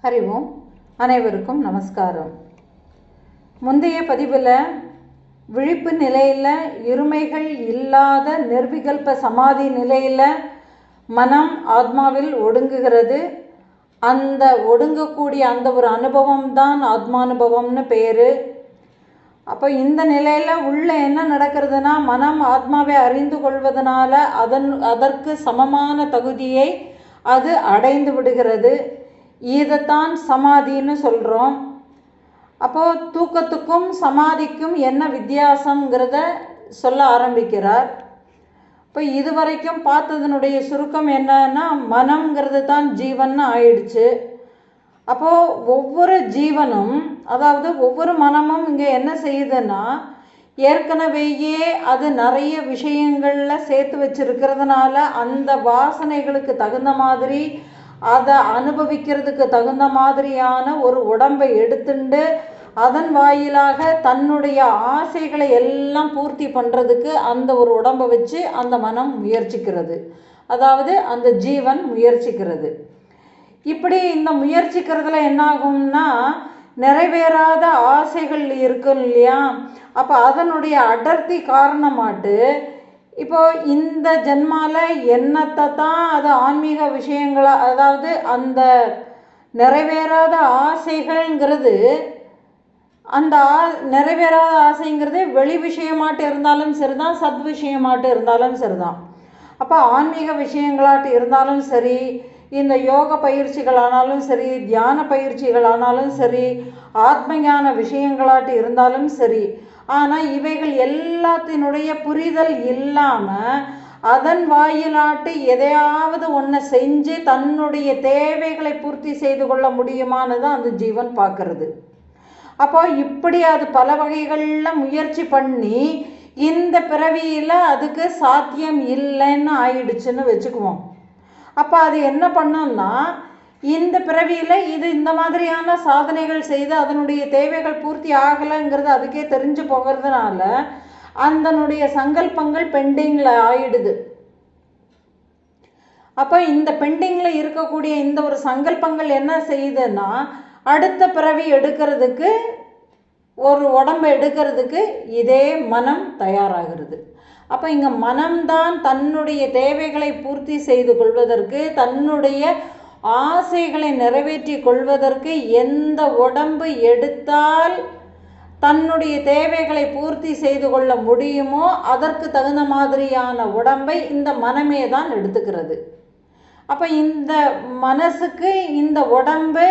ஹரி ஓம். அனைவருக்கும் நமஸ்காரம். முந்தைய பதிவில் விழிப்பு நிலையில் இருமைகள் இல்லாத நிர்விகல்ப சமாதி நிலையில் மனம் ஆத்மாவில் ஒடுங்குகிறது. அந்த ஒடுங்கக்கூடிய அந்த ஒரு அனுபவம் தான் ஆத்மானுபவம்னு பேர். அப்போ இந்த நிலையில் உள்ள என்ன நடக்கிறதுனா, மனம் ஆத்மாவை அறிந்து கொள்வதனால அதற்கு சமமான தகுதியை அது அடைந்து விடுகிறது. இதைத்தான் சமாதின்னு சொல்கிறோம். அப்போது தூக்கத்துக்கும் சமாதிக்கும் என்ன வித்தியாசங்கிறத சொல்ல ஆரம்பிக்கிறார். இப்போ இதுவரைக்கும் பார்த்ததனுடைய சுருக்கம் என்னன்னா, மனம்ங்கிறது தான் ஜீவன் ஆயிடுச்சு. அப்போது ஒவ்வொரு ஜீவனும், அதாவது ஒவ்வொரு மனமும் இங்கே என்ன செய்யுதுன்னா, ஏற்கனவேயே அது நிறைய விஷயங்களில் சேர்த்து வச்சிருக்கிறதுனால அந்த வாசனைகளுக்கு தகுந்த மாதிரி, அதை அனுபவிக்கிறதுக்கு தகுந்த மாதிரியான ஒரு உடம்பை எடுத்துண்டு அதன் வாயிலாக தன்னுடைய ஆசைகளை எல்லாம் பூர்த்தி பண்ணுறதுக்கு அந்த ஒரு உடம்பை வச்சு அந்த மனம் முயற்சிக்கிறது. அதாவது அந்த ஜீவன் முயற்சிக்கிறது. இப்படி இந்த முயற்சிக்கிறதுல என்னாகும்னா, நிறைவேறாத ஆசைகள் இருக்கும் இல்லையா, அப்போ அதனுடைய அடர்த்தி காரணமாட்டு இப்போ இந்த ஜென்மால என்னத்தை தான் அது ஆன்மீக விஷயங்களா, அதாவது அந்த நிறைவேறாத ஆசைகள்ங்கிறது, அந்த நிறைவேறாத ஆசைங்கிறது வெளி விஷயமாட்டு இருந்தாலும் சரிதான், சத் விஷயமாட்டு இருந்தாலும் சரிதான். அப்போ ஆன்மீக விஷயங்களாட்டு இருந்தாலும் சரி, இந்த யோக பயிற்சிகளானாலும் சரி, தியான பயிற்சிகளானாலும் சரி, ஆத்ம ஞான விஷயங்களாட்டு இருந்தாலும் சரி, ஆனால் இவைகள் எல்லாத்தினுடைய புரிதல் இல்லாமல் அதன் வாயிலாட்டு எதையாவது ஒன்றை செஞ்சு தன்னுடைய தேவைகளை பூர்த்தி செய்து கொள்ள முடியுமான்னு தான் அந்த ஜீவன் பார்க்கறது. அப்போ இப்படி அது பல வகைகளில் முயற்சி பண்ணி இந்த பிறவியில் அதுக்கு சாத்தியம் இல்லைன்னு ஆயிடுச்சுன்னு வச்சுக்குவோம். அப்போ அது என்ன பண்ணோம்னா, இந்த பிறவியில் இது இந்த மாதிரியான சாதனைகள் செய்து அதனுடைய தேவைகள் பூர்த்தி ஆகலைங்கிறது அதுக்கே தெரிஞ்சு போகிறதுனால அதனுடைய சங்கல்பங்கள் பெண்டிங்கில் ஆயிடுது. அப்போ இந்த பெண்டிங்கில் இருக்கக்கூடிய இந்த ஒரு சங்கல்பங்கள் என்ன செய்யுதுன்னா, அடுத்த பிறவி எடுக்கிறதுக்கு, ஒரு உடம்பை எடுக்கிறதுக்கு இதே மனம் தயாராகிறது. அப்போ இங்கே மனம்தான் தன்னுடைய தேவைகளை பூர்த்தி செய்து கொள்வதற்கு, தன்னுடைய ஆசைகளை நிறைவேற்றி கொள்வதற்கு எந்த உடம்பு எடுத்தால் தன்னுடைய தேவைகளை பூர்த்தி செய்து கொள்ள முடியுமோ அதற்கு தகுந்த மாதிரியான உடம்பை இந்த மனமே தான் எடுத்துக்கிறது. அப்போ இந்த மனசுக்கு இந்த உடம்பு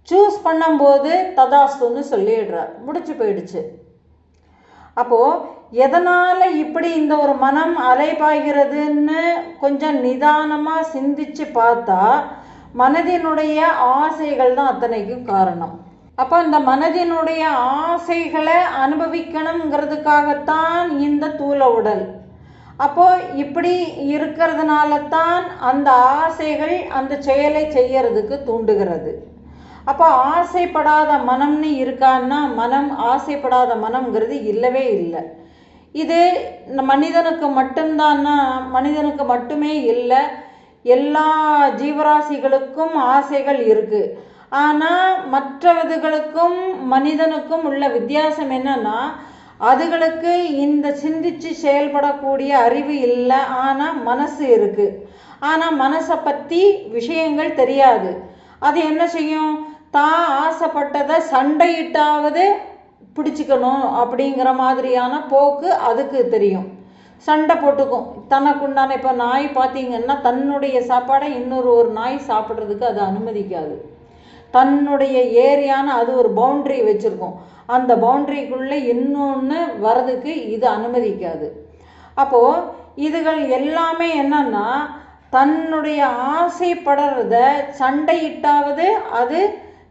சூஸ் பண்ணும்போது ததாஸ்துன்னு சொல்லிடுறார், முடிச்சு போயிடுச்சு. அப்போது எதனால் இப்படி இந்த ஒரு மனம் அலைபாய்கிறதுன்னு கொஞ்சம் நிதானமாக சிந்திச்சு பார்த்தா, மனதினுடைய ஆசைகள் தான் அத்தனைக்கும் காரணம். அப்போ இந்த மனதினுடைய ஆசைகளை அனுபவிக்கணுங்கிறதுக்காகத்தான் இந்த தூல உடல். அப்போது இப்படி இருக்கிறதுனால தான் அந்த ஆசைகள் அந்த செயலை செய்யறதுக்கு தூண்டுகிறது. அப்போ ஆசைப்படாத மனம்னு இருக்கான்னா, மனம் ஆசைப்படாத மனம்ங்கிறது இல்லவே இல்லை. இது மனிதனுக்கு மட்டும்தான்னா, மனிதனுக்கு மட்டுமே இல்லை, எல்லா ஜீவராசிகளுக்கும் ஆசைகள் இருக்குது. ஆனால் மற்றவர்களுக்கும் மனிதனுக்கும் உள்ள வித்தியாசம் என்னன்னா, அதுகளுக்கு இந்த சிந்திச்சு செயல்படக்கூடிய அறிவு இல்லை, ஆனால் மனசு இருக்குது. ஆனால் மனசை பற்றி விஷயங்கள் தெரியாது. அது என்ன செய்யும், தான் ஆசைப்பட்டதை சண்டையிட்டாவது பிடிச்சிக்கணும் அப்படிங்கிற மாதிரியான போக்கு அதுக்கு தெரியும். சண்டை போட்டுக்கும் தனக்குண்டான. இப்போ நாய் பார்த்தீங்கன்னா, தன்னுடைய சாப்பாடை ஒரு நாய் சாப்பிட்றதுக்கு அது அனுமதிக்காது. தன்னுடைய ஏரியான அது ஒரு பவுண்ட்ரி வச்சுருக்கும், அந்த பவுண்ட்ரிக்குள்ளே இன்னொன்று வர்றதுக்கு இது அனுமதிக்காது. அப்போது இதுகள் எல்லாமே என்னன்னா, தன்னுடைய ஆசைப்படுறத சண்டையிட்டாவது அது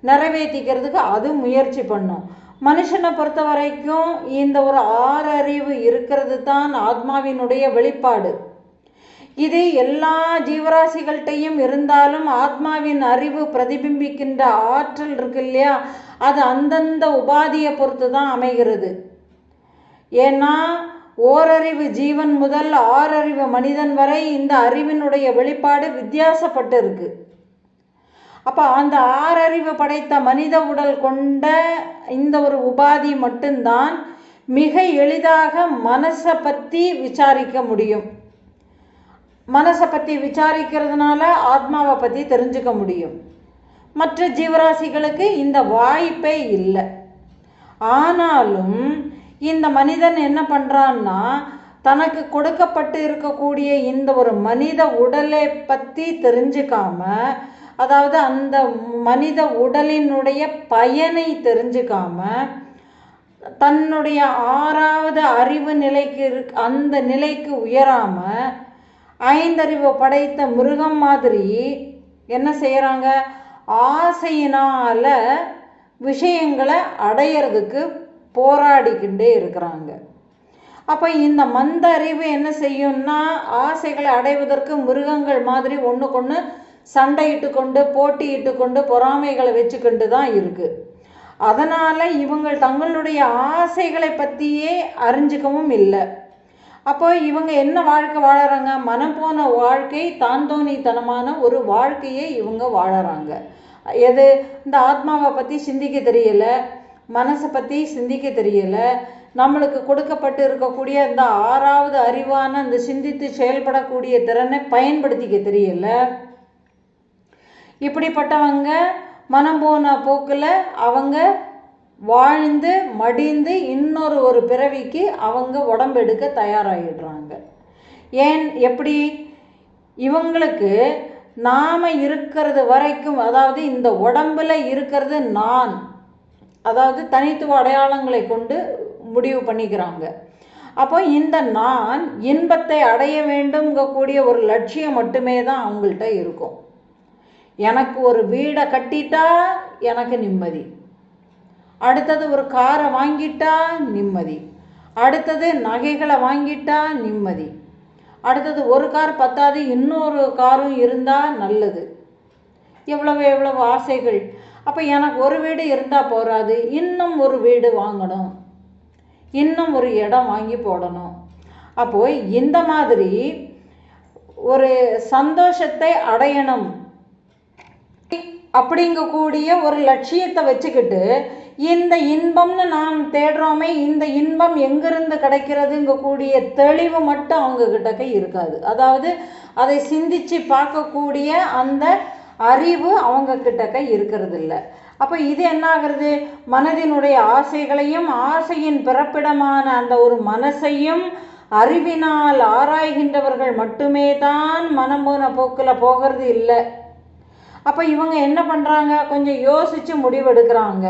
நிறைவேற்றிக்கிறதுக்கு அது முயற்சி பண்ணும். மனுஷனை பொறுத்த வரைக்கும் இந்த ஒரு ஆறறிவு இருக்கிறது தான் ஆத்மாவினுடைய வெளிப்பாடு. இது எல்லா ஜீவராசிகள்கிட்டையும் இருந்தாலும் ஆத்மாவின் அறிவு பிரதிபிம்பிக்கின்ற ஆற்றல் இருக்கு இல்லையா, அது அந்தந்த உபாதியை பொறுத்து தான் அமைகிறது. ஏன்னா ஓரறிவு ஜீவன் முதல் ஆறறிவு மனிதன் வரை இந்த அறிவினுடைய வெளிப்பாடு வித்தியாசப்பட்டு இருக்கு. அப்போ அந்த ஆறறிவு படைத்த மனித உடல் கொண்ட இந்த ஒரு உபாதி மட்டும்தான் மிக எளிதாக மனசை பற்றி விசாரிக்க முடியும். மனசை பற்றி விசாரிக்கிறதுனால ஆத்மாவை பற்றி தெரிஞ்சுக்க முடியும். மற்ற ஜீவராசிகளுக்கு இந்த வாய்ப்பே இல்லை. ஆனாலும் இந்த மனிதன் என்ன பண்ணுறான்னா, தனக்கு கொடுக்கப்பட்டு இருக்கக்கூடிய இந்த ஒரு மனித உடலை பற்றி தெரிஞ்சுக்காம, அதாவது அந்த மனித உடலினுடைய பயனை தெரிஞ்சுக்காம, தன்னுடைய ஆறாவது அறிவு நிலைக்கு அந்த நிலைக்கு உயராம ஐந்தறிவு படைத்த மிருகம் மாதிரி என்ன செய்கிறாங்க, ஆசையினால விஷயங்களை அடையிறதுக்கு போராடிக்கிட்டே இருக்கிறாங்க. அப்போ இந்த மந்த அறிவு என்ன செய்யும்னா, ஆசைகளை அடைவதற்கு மிருகங்கள் மாதிரி ஒன்றுக்கொன்று சண்டையிட்டு கொண்டு போட்டியிட்டு கொண்டு பொறாமைகளை வச்சுக்கிட்டு தான் இருக்குது. அதனால் இவங்கள் தங்களுடைய ஆசைகளை பற்றியே அறிஞ்சிக்கவும் இல்லை. அப்போ இவங்க என்ன வாழ்க்கை வாழறாங்க, மனம் போன வாழ்க்கை, தாந்தோணித்தனமான ஒரு வாழ்க்கையை இவங்க வாழறாங்க. எது, இந்த ஆத்மாவை பற்றி சிந்திக்க தெரியலை, மனசை பற்றி சிந்திக்க தெரியலை, நம்மளுக்கு கொடுக்கப்பட்டு இருக்கக்கூடிய இந்த ஆறாவது அறிவான இந்த சிந்தித்து செயல்படக்கூடிய திறனை பயன்படுத்திக்க தெரியலை. இப்படிப்பட்டவங்க மனம் போன போக்கில் அவங்க வாழ்ந்து மடிந்து இன்னொரு ஒரு பிறவிக்கு அவங்க உடம்பெடுக்க தயாராகிடுறாங்க. ஏன், எப்படி, இவங்களுக்கு நாம் இருக்கிறது வரைக்கும், அதாவது இந்த உடம்பில் இருக்கிறது நான், அதாவது தனித்துவ அடையாளங்களை கொண்டு முடிவு பண்ணிக்கிறாங்க. அப்போ இந்த நான் இன்பத்தை அடைய வேண்டும்ங்கக்கூடிய ஒரு லட்சியம் மட்டுமே தான் அவங்கள்ட்ட இருக்கும். எனக்கு ஒரு வீடை கட்டிட்டா எனக்கு நிம்மதி, அடுத்தது ஒரு காரை வாங்கிட்டா நிம்மதி, அடுத்தது நகைகளை வாங்கிட்டா நிம்மதி, அடுத்தது ஒரு கார் பத்தாது இன்னொரு காரும் இருந்தால் நல்லது. எவ்வளவு ஆசைகள். அப்போ எனக்கு ஒரு வீடு இருந்தால் போகாது, இன்னும் ஒரு வீடு வாங்கணும், இன்னும் ஒரு இடம் வாங்கி போடணும். அப்போது இந்த மாதிரி ஒரு சந்தோஷத்தை அடையணும் அப்படிங்கக்கூடிய ஒரு லட்சியத்தை வச்சுக்கிட்டு இந்த இன்பம்னு நாம் தேடுறோமே, இந்த இன்பம் எங்கிருந்து கிடைக்கிறதுங்கக்கூடிய தெளிவு மட்டும் அவங்க கிட்டக்க இருக்காது. அதாவது அதை சிந்திச்சு பார்க்கக்கூடிய அந்த அறிவு அவங்க கிட்டக்க இருக்கிறது இல்லை. அப்போ இது என்ன ஆகிறது, மனதினுடைய ஆசைகளையும் ஆசையின் பிறப்பிடமான அந்த ஒரு மனசையும் அறிவினால் ஆராய்கின்றவர்கள் மட்டுமே தான் மனம் போன போக்கில் போகிறது இல்லை. அப்போ இவங்க என்ன பண்ணுறாங்க, கொஞ்சம் யோசித்து முடிவெடுக்கிறாங்க.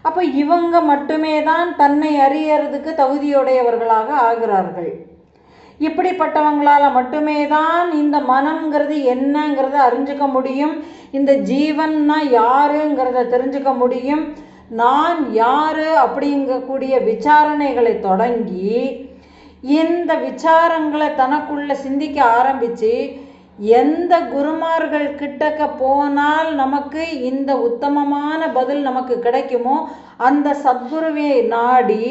அப்போ இவங்க மட்டுமே தான் தன்னை அறியறதுக்கு தகுதியுடையவர்களாக ஆகிறார்கள். இப்படிப்பட்டவங்களால் மட்டுமே தான் இந்த மனம்ங்கிறது என்னங்கிறத அறிஞ்சிக்க முடியும், இந்த ஜீவன்னா யாருங்கிறத தெரிஞ்சுக்க முடியும். நான் யாரு அப்படிங்கக்கூடிய விசாரணைகளை தொடங்கி இந்த விசாரங்களை தனக்குள்ள சிந்திக்க ஆரம்பித்து எந்த குருமார்கள் கிட்டக்க போனால் நமக்கு இந்த உத்தமமான பதில் நமக்கு கிடைக்குமோ அந்த சத்குருவை நாடி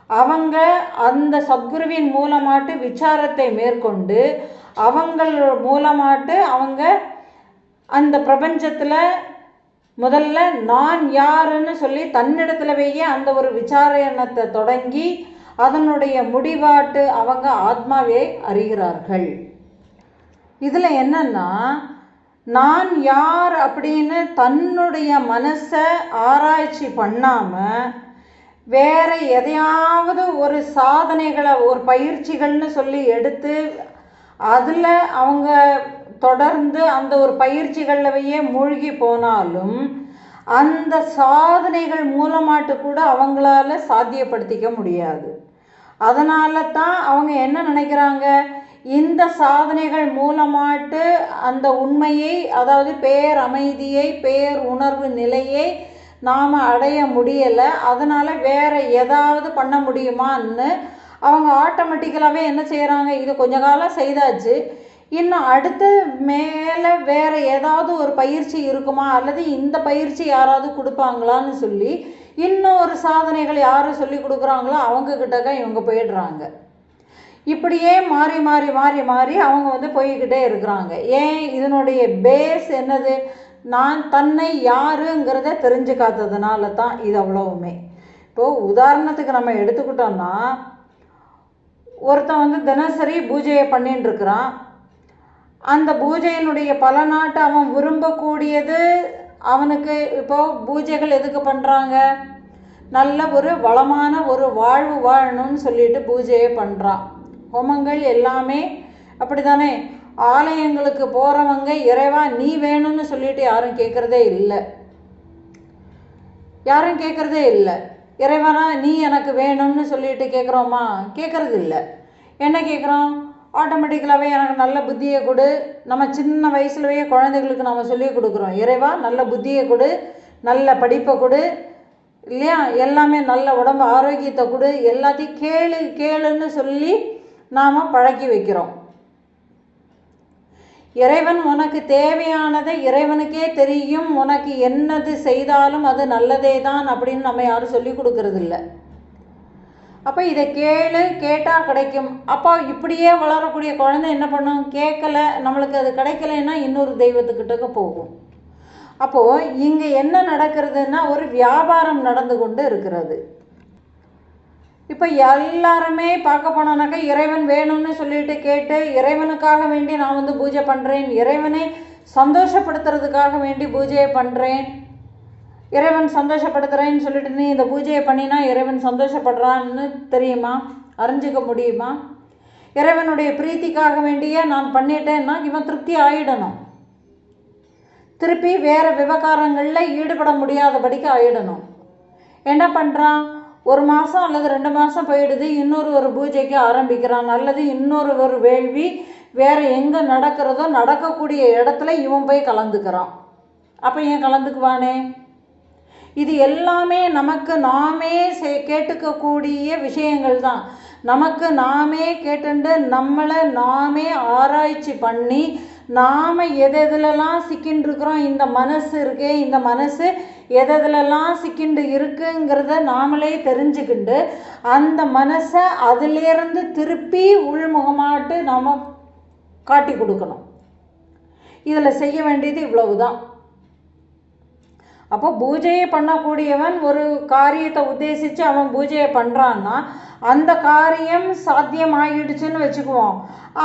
அவங்க அந்த சத்குருவின் மூலமாட்டு விசாரத்தை மேற்கொண்டு அவங்கள் மூலமாட்டு அவங்க அந்த பிரபஞ்சத்தில் முதல்ல நான் யாருன்னு சொல்லி தன்னிடத்துலவேயே அந்த ஒரு விசாரணத்தை தொடங்கி அதனுடைய முடிவாட்டு அவங்க ஆத்மாவே அறிகிறார்கள். இதில் என்னன்னா, நான் யார் அப்படின்னு தன்னுடைய மனசை ஆராய்ச்சி பண்ணாமல் வேற எதையாவது ஒரு சாதனைகளை ஒரு பயிற்சிகள்னு சொல்லி எடுத்து அதில் அவங்க தொடர்ந்து அந்த ஒரு பயிற்சிகள்லவையே மூழ்கி போனாலும் அந்த சாதனைகள் மூலமாட்டு கூட அவங்களால சாத்தியப்படுத்திக்க முடியாது. அதனால தான் அவங்க என்ன நினைக்கிறாங்க, இந்த சாதனைகள் மூலமாட்டு அந்த உண்மையை, அதாவது பேரமைதியை, பேர் உணர்வு நிலையை நாம் அடைய முடியலை, அதனால் வேறு ஏதாவது பண்ண முடியுமான்னு அவங்க ஆட்டோமேட்டிக்கலாகவே என்ன செய்கிறாங்க, இது கொஞ்ச காலம் செய்தாச்சு, இன்னும் அடுத்து மேலே வேறு ஏதாவது ஒரு பயிற்சி இருக்குமா அல்லது இந்த பயிற்சி யாராவது கொடுப்பாங்களான்னு சொல்லி இன்னொரு சாதனைகள் யார் சொல்லி கொடுக்குறாங்களோ அவங்கக்கிட்டக்க இவங்க போயிடுறாங்க. இப்படியே மாறி மாறி மாறி மாறி அவங்க போய்கிட்டே இருக்கிறாங்க. ஏன், இதனுடைய பேஸ் என்னது, நான் தன்னை யாருங்கிறத தெரிஞ்சுக்காததுனால தான் இது அவ்வளவுமே. இப்போது உதாரணத்துக்கு நம்ம எடுத்துக்கிட்டோம்னா, ஒருத்தன் தினசரி பூஜையை பண்ணிட்டு இருக்கிறான். அந்த பூஜையினுடைய பலனாட்டு அவன் விரும்பக்கூடியது அவனுக்கு இப்போது பூஜைகள் எதுக்கு பண்ணுறாங்க? நல்ல ஒரு வளமான ஒரு வாழ்வு வாழணும்னு சொல்லிட்டு பூஜையை பண்ணுறான். ஹோமங்கள் எல்லாமே அப்படி தானே. ஆலயங்களுக்கு போகிறவங்க இறைவா நீ வேணும்னு சொல்லிட்டு யாரும் கேட்குறதே இல்லை. இறைவனா நீ எனக்கு வேணும்னு சொல்லிட்டு கேட்குறோமா? கேட்குறது இல்லை. என்ன கேட்குறோம்? ஆட்டோமேட்டிக்கலாகவே எனக்கு நல்ல புத்தியை கொடு. நம்ம சின்ன வயசுலவே குழந்தைகளுக்கு நம்ம சொல்லி கொடுக்குறோம், இறைவா நல்ல புத்தியை கொடு, நல்ல படிப்பை கொடு, இல்லையா? எல்லாமே நல்ல உடம்பு ஆரோக்கியத்தை கொடு, எல்லாத்தையும் கேளுன்னு சொல்லி நாம் பழக்கி வைக்கிறோம். இறைவன் உனக்கு தேவையானதை இறைவனுக்கே தெரியும், உனக்கு என்னது செய்தாலும் அது நல்லதே தான் அப்படின்னு நம்ம யாரும் சொல்லி கொடுக்கறதில்ல. அப்போ இதை கேட்டால் கிடைக்கும். அப்போ இப்படியே வளரக்கூடிய குழந்தை என்ன பண்ணும்? கேட்கல, நம்மளுக்கு அது கிடைக்கலைன்னா இன்னொரு தெய்வத்துக்கிட்ட போகும். அப்போது இங்கே என்ன நடக்கிறதுன்னா ஒரு வியாபாரம் நடந்து கொண்டு இருக்கிறது. இப்போ எல்லாருமே பார்க்க போனோன்னாக்கா இறைவன் வேணும்னு சொல்லிட்டு கேட்டு இறைவனுக்காக வேண்டி நான் பூஜை பண்ணுறேன், இறைவனை சந்தோஷப்படுத்துறதுக்காக வேண்டி பூஜையை பண்ணுறேன், இறைவன் சந்தோஷப்படுத்துகிறேன்னு சொல்லிட்டு நீ இந்த பூஜையை பண்ணினா இறைவன் சந்தோஷப்படுறான்னு தெரியுமா? அறிஞ்சிக்க முடியுமா? இறைவனுடைய பிரீத்திக்காக வேண்டியே நான் பண்ணிட்டேன்னா இவன் திருப்தி ஆகிடணும், திருப்பி வேறு விவகாரங்களில் ஈடுபட முடியாதபடிக்கு ஆகிடணும். என்ன பண்ணுறான்? ஒரு மாதம் அல்லது 2 மாதம் போயிடுது, இன்னொரு பூஜைக்கு ஆரம்பிக்கிறான், அல்லது இன்னொரு வேள்வி வேறு எங்கே நடக்கிறதோ நடக்கக்கூடிய இடத்துல இவன் போய் கலந்துக்கிறான். அப்போ ஏன் கலந்துக்குவானே? இது எல்லாமே நமக்கு நாமே கேட்டுக்கக்கூடிய விஷயங்கள் தான். நமக்கு நாமே கேட்டுண்டு நம்மளை நாமே ஆராய்ச்சி பண்ணி நாம் எதெல்லாம் சிக்கின்னு இருக்கிறோம், இந்த மனசு இருக்கே, இந்த மனசு எதெல்லாம் சிக்கிண்டு இருக்குங்கிறத நாமளே தெரிஞ்சுக்கிண்டு அந்த மனசை அதிலேருந்து திருப்பி உள்முகமாட்டு நாம் காட்டி கொடுக்கணும். இதில் செய்ய வேண்டியது இவ்வளவுதான். அப்போ பூஜையை பண்ணக்கூடியவன் ஒரு காரியத்தை உத்தேசித்து அவன் பூஜையை பண்ணுறான்னா அந்த காரியம் சாத்தியம் ஆகிடுச்சுன்னு வச்சுக்குவோம்.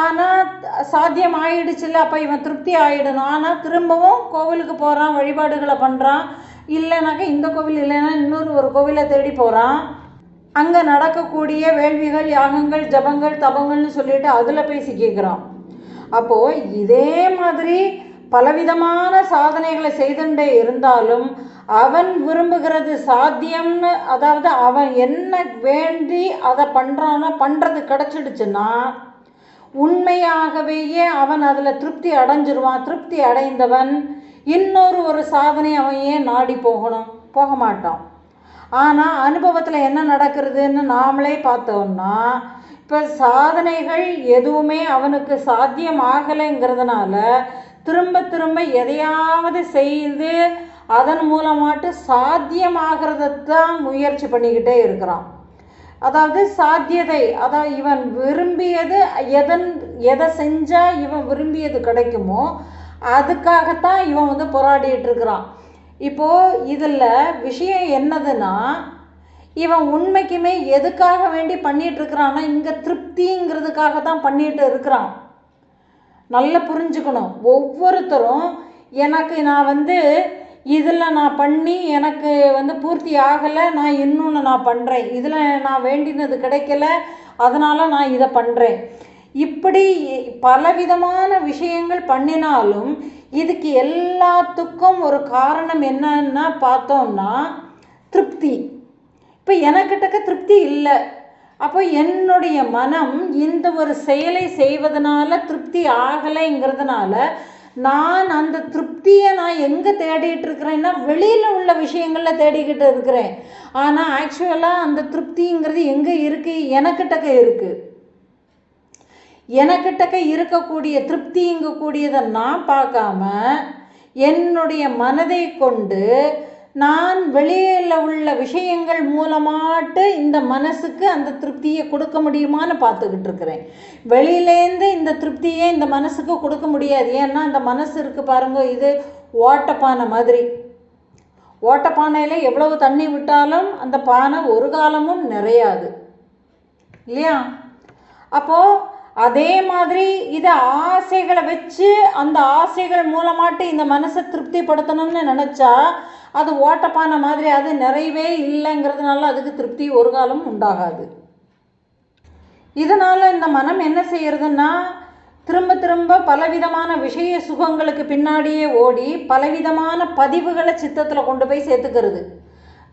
ஆனால் சாத்தியம் ஆகிடுச்சுல்ல, அப்போ இவன் திருப்தி ஆகிடணும். ஆனால் திரும்பவும் கோவிலுக்கு போகிறான், வழிபாடுகளை பண்ணுறான். இல்லைனாக்கா இந்த கோவில் இல்லைன்னா இன்னொரு கோவிலை தேடி போகிறான். அங்கே நடக்கக்கூடிய வேள்விகள், யாகங்கள், ஜபங்கள், தபங்கள்னு சொல்லிட்டு அதில் போய் சிக்கிக்கிறான். அப்போது இதே மாதிரி பலவிதமான சாதனைகளை செய்துட்டே இருந்தாலும் அவன் விரும்புகிறது சாத்தியம்னு, அதாவது அவன் என்ன வேண்டி அதை பண்ணுறானோ பண்ணுறது கிடச்சிடுச்சுன்னா உண்மையாகவே அவன் அதில் திருப்தி அடைஞ்சிருவான். திருப்தி அடைந்தவன் இன்னொரு சாதனை அவன் ஏன் நாடி போக மாட்டான். ஆனால் அனுபவத்தில் என்ன நடக்கிறதுன்னு நாமளே பார்த்தோம்னா இப்போ சாதனைகள் எதுவுமே அவனுக்கு சாத்தியம் ஆகலைங்கிறதுனால திரும்ப எதையாவது செய்து அதன் மூலமாட்டு சாத்தியமாகிறதான் முயற்சி பண்ணிக்கிட்டே இருக்கிறான். அதாவது சாத்தியதை, அதாவது இவன் விரும்பியது எதை செஞ்சால் இவன் விரும்பியது கிடைக்குமோ அதுக்காகத்தான் இவன் போராடிட்டு இருக்கிறான். இப்போது இதில் விஷயம் என்னதுன்னா இவன் உண்மைக்குமே எதுக்காக வேண்டி பண்ணிகிட்டு இருக்கிறான்னா இங்கே திருப்திங்கிறதுக்காக தான் பண்ணிகிட்டு இருக்கிறான். நல்லா புரிஞ்சுக்கணும். ஒவ்வொருத்தரும் எனக்கு நான் இதில் நான் பண்ணி எனக்கு பூர்த்தி ஆகலை, நான் இன்னொன்று நான் பண்ணுறேன், இதில் நான் வேண்டினது கிடைக்கல அதனால் நான் இதை பண்ணுறேன், இப்படி பலவிதமான விஷயங்கள் பண்ணினாலும் இதுக்கு எல்லாத்துக்கும் ஒரு காரணம் என்னன்னா பார்த்தோம்னா திருப்தி. இப்போ எனக்கிட்டக்க திருப்தி இல்லை. அப்போ என்னுடைய மனம் இந்த ஒரு செயலை செய்வதனால திருப்தி ஆகலைங்கிறதுனால நான் அந்த திருப்தியை நான் எங்கே தேடிட்டு இருக்கிறேன்னா வெளியில் உள்ள விஷயங்களில் தேடிக்கிட்டு இருக்கிறேன். ஆனால் ஆக்சுவலாக அந்த திருப்திங்கிறது எங்கே இருக்குது? எனக்கிட்டக்க இருக்குது. எனக்கிட்டக்க இருக்கக்கூடிய திருப்திங்கக்கூடியதை நான் பார்க்காம என்னுடைய மனதை கொண்டு நான் வெளியில் உள்ள விஷயங்கள் மூலமாட்டு இந்த மனசுக்கு அந்த திருப்தியை கொடுக்க முடியுமான்னு பார்த்துக்கிட்டு இருக்கிறேன். வெளியிலேருந்து இந்த திருப்தியை இந்த மனசுக்கு கொடுக்க முடியாது. ஏன்னா இந்த மனசு இருக்குது பாருங்க, இது ஓட்டப்பானை மாதிரி. ஓட்டப்பானையில் எவ்வளவு தண்ணி விட்டாலும் அந்த பானை ஒரு காலமும் நிறையாது இல்லையா? அப்போது அதே மாதிரி இதை ஆசைகளை வச்சு அந்த ஆசைகள் மூலமாட்டு இந்த மனசை திருப்திப்படுத்தணும்னு நினச்சா அது ஓட்டப்பானை மாதிரி, அது நிறையவே இல்லைங்கிறதுனால அதுக்கு திருப்தி ஒரு காலம் உண்டாகாது. இதனால் இந்த மனம் என்ன செய்யறதுன்னா திரும்ப திரும்ப பலவிதமான விஷய சுகங்களுக்கு பின்னாடியே ஓடி பலவிதமான பதிவுகளை சித்தத்தில் கொண்டு போய் சேர்த்துக்கிறது.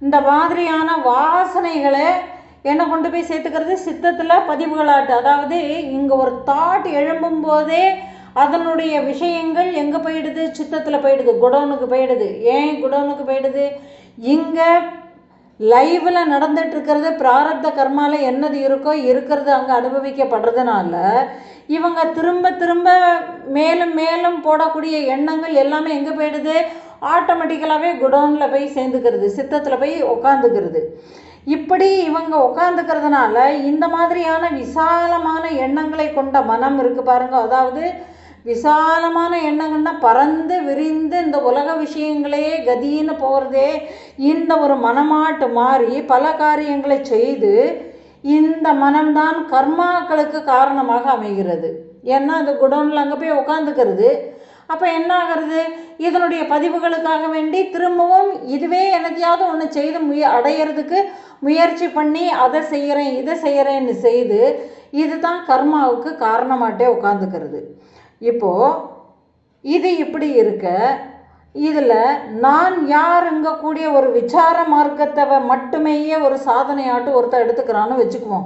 இந்த மாதிரியான வாசனைகளை என்ன கொண்டு போய் சேர்த்துக்கிறது, சித்தத்தில் பதிவுகளாட்டு. அதாவது இங்கே ஒரு தாட் எழும்பும் போதே அதனுடைய விஷயங்கள் எங்கே போயிடுது, சித்தத்தில் போயிடுது, குடோனுக்கு போயிடுது. ஏன் குடோனுக்கு போயிடுது? இங்கே லைவில் நடந்துட்டுருக்கிறது பிராரப்த கர்மாவில் என்னது இருக்கோ இருக்கிறது அங்கே அனுபவிக்கப்படுறதுனால இவங்க திரும்ப திரும்ப மேலும் மேலும் போடக்கூடிய எண்ணங்கள் எல்லாமே எங்கே போயிடுது, ஆட்டோமேட்டிக்கலாகவே குடோனில் போய் சேர்ந்துக்கிறது, சித்தத்தில் போய் உக்காந்துக்கிறது. இப்படி இவங்க உட்காந்துக்கிறதுனால இந்த மாதிரியான விசாலமான எண்ணங்களை கொண்ட மனம் இருக்குது பாருங்க. அதாவது விசாலமான எண்ணங்கள்னா பறந்து விரிந்து இந்த உலக விஷயங்களையே கதின்னு போகிறதே இந்த ஒரு மனமாட்டு மாறி பல காரியங்களை செய்து இந்த மனம்தான் கர்மாக்களுக்கு காரணமாக அமைகிறது. ஏன்னா அந்த குடோனில் அங்கே போய் உட்காந்துக்கிறது. அப்போ என்ன ஆகிறது, இதனுடைய பதிவுகளுக்காக வேண்டி திரும்பவும் இதுவே எனக்கையாவது ஒன்று செய்து அடையிறதுக்கு முயற்சி பண்ணி அதை செய்கிறேன் இதை செய்கிறேன்னு செய்து இதுதான் கர்மாவுக்கு காரணமாட்டே உட்காந்துக்கிறது. இப்போது இது இப்படி இருக்க இதில் நான் யாருங்கக்கூடிய ஒரு விசார மார்க்கத்தை மட்டுமே ஒரு சாதனையாட்டு ஒருத்தர் எடுத்துக்கிறான்னு வச்சுக்குவோம்.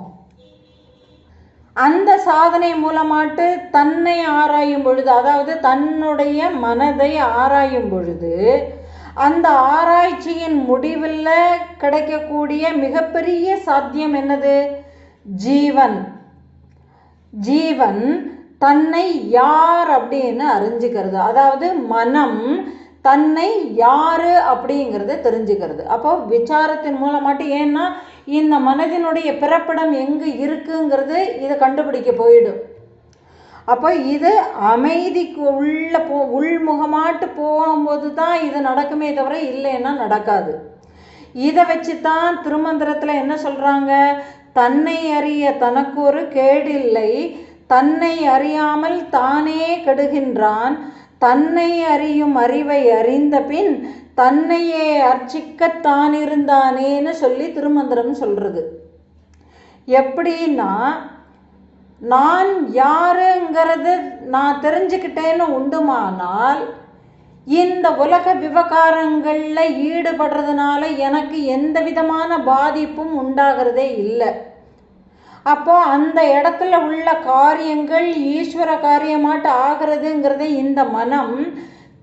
அந்த சாதனை மூலமாட்டு தன்னை ஆராயும் பொழுது, அதாவது தன்னுடைய மனதை ஆராயும் பொழுது அந்த ஆராய்ச்சியின் முடிவில் கிடைக்கக்கூடிய மிகப்பெரிய சாத்தியம் என்னது, ஜீவன். ஜீவன் தன்னை யார் அப்படின்னு அறிஞ்சுக்கிறது. அதாவது மனம் தன்னை யார் அப்படிங்கிறத தெரிஞ்சுக்கிறது. அப்போ விசாரத்தின் மூலமாட்டு, ஏன்னா இந்த மனதினுடைய பிறப்பிடம் எங்கே இருக்குங்கிறது இதை கண்டுபிடிக்க போயிடும். அப்போ இது அமைதிக்கு உள்முகமாட்டு போகும்போது தான் இது நடக்குமே தவிர இல்லைன்னா நடக்காது. இதை வச்சு தான் திருமந்திரத்தில் என்ன சொல்கிறாங்க, தன்னை அறிய தனக்கு ஒரு கேடில்லை, தன்னை அறியாமல் தானே கெடுகின்றான், தன்னை அறியும் அறிவை அறிந்த பின் தன்னையே அர்ச்சிக்கத்தான் இருந்தானேன்னு சொல்லி திருமந்திரம் சொல்கிறது. எப்படின்னா, நான் யாருங்கிறது நான் தெரிஞ்சுக்கிட்டேன்னு உண்டுமானால் இந்த உலக விவகாரங்களில் ஈடுபடுறதுனால எனக்கு எந்த விதமான பாதிப்பும் உண்டாகிறதே இல்லை. அப்போது அந்த இடத்துல உள்ள காரியங்கள் ஈஸ்வர காரியமாட்டு ஆகிறதுங்கிறத இந்த மனம்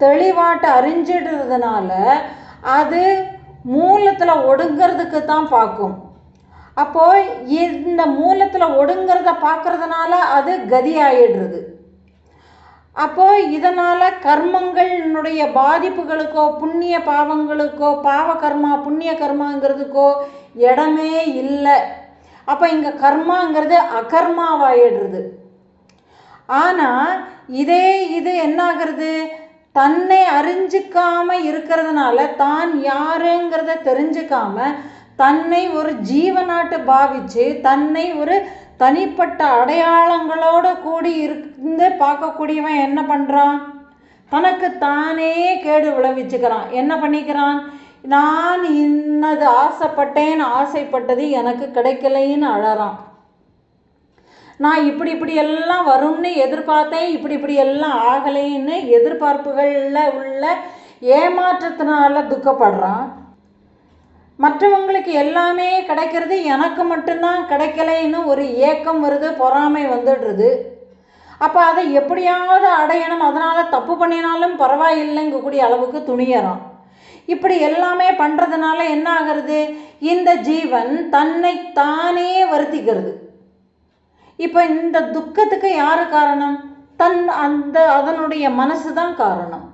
தெளிவாட்டு அறிஞ்சிடுறதுனால அது மூலத்தில் ஒடுங்கிறதுக்கு தான் பார்க்கும். அப்போது இந்த மூலத்தில் ஒடுங்கிறத பார்க்கறதுனால அது கதி ஆயிடுறது. அப்போது இதனால் கர்மங்களினுடைய பாதிப்புகளுக்கோ புண்ணிய பாவங்களுக்கோ பாவ கர்மா புண்ணிய கர்மாங்கிறதுக்கோ இடமே இல்லை. அப்போ இங்கே கர்மாங்கிறது அகர்மாவாயிடுறது. ஆனால் இது என்னாகிறது, தன்னை அறிஞ்சிக்காம இருக்கிறதுனால தான் யாருங்கிறத தெரிஞ்சுக்காம தன்னை ஒரு ஜீவனாட்டு பாவிச்சு தன்னை ஒரு தனிப்பட்ட அடையாளங்களோடு கூடி இருந்து பார்க்கக்கூடியவன் என்ன பண்ணுறான், தனக்கு தானே கேடு விளைவிச்சுக்கிறான். என்ன பண்ணிக்கிறான், நான் இன்னது ஆசைப்பட்டேன்னு ஆசைப்பட்டது எனக்கு கிடைக்கலைன்னு அழறான். நான் இப்படி எல்லாம் வரும்னு எதிர்பார்த்தேன், இப்படி எல்லாம் ஆகலைன்னு எதிர்பார்ப்புகளில் உள்ள ஏமாற்றத்தினால துக்கப்படுறான். மற்றவங்களுக்கு எல்லாமே கிடைக்கிறது, எனக்கு மட்டும்தான் கிடைக்கலைன்னு ஒரு ஏக்கம் வருது, பொறாமை வந்துடுறது. அப்போ அதை எப்படியாவது அடையணும், அதனால் தப்பு பண்ணினாலும் பரவாயில்லைங்கக்கூடிய அளவுக்கு துணியறான். இப்படி எல்லாமே பண்ணுறதுனால என்ன ஆகிறது, இந்த ஜீவன் தன்னை தானே வருத்திக்கிறது. இப்போ இந்த துக்கத்துக்கு யார் காரணம், அதனுடைய மனசு தான் காரணம்.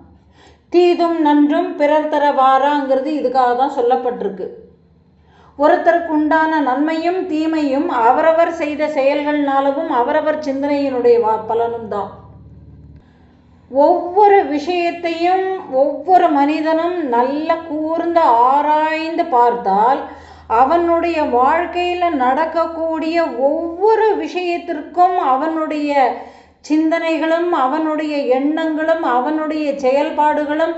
தீதும் நன்றும் பிறர் தர வாராங்கிறது இதுக்காக தான் சொல்லப்பட்டிருக்கு. ஒருத்தருக்கு உண்டான நன்மையும் தீமையும் அவரவர் செய்த செயல்கள்னாலவும் அவரவர் சிந்தனையினுடைய பலனும் தான். ஒவ்வொரு விஷயத்தையும் ஒவ்வொரு மனிதனும் நல்ல கூர்ந்து ஆராய்ந்து பார்த்தால் அவனுடைய வாழ்க்கையில் நடக்கக்கூடிய ஒவ்வொரு விஷயத்திற்கும் அவனுடைய சிந்தனைகளும் அவனுடைய எண்ணங்களும் அவனுடைய செயல்பாடுகளும்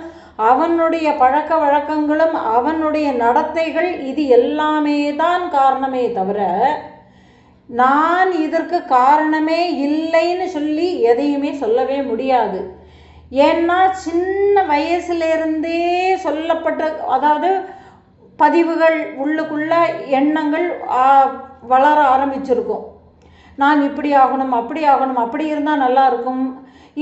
அவனுடைய பழக்க வழக்கங்களும் அவனுடைய நடத்தைகள் இது எல்லாமே தான் காரணமே தவிர நான் இதற்கு காரணமே இல்லைன்னு சொல்லி எதையுமே சொல்லவே முடியாது. ஏன்னா சின்ன வயசுலேருந்தே சொல்லப்பட்ட, அதாவது பதிவுகள் உள்ளுக்குள்ள எண்ணங்கள் வளர ஆரம்பிச்சிருக்கும். நான் இப்படி ஆகணும், அப்படி ஆகணும், அப்படி இருந்தால் நல்லா இருக்கும்.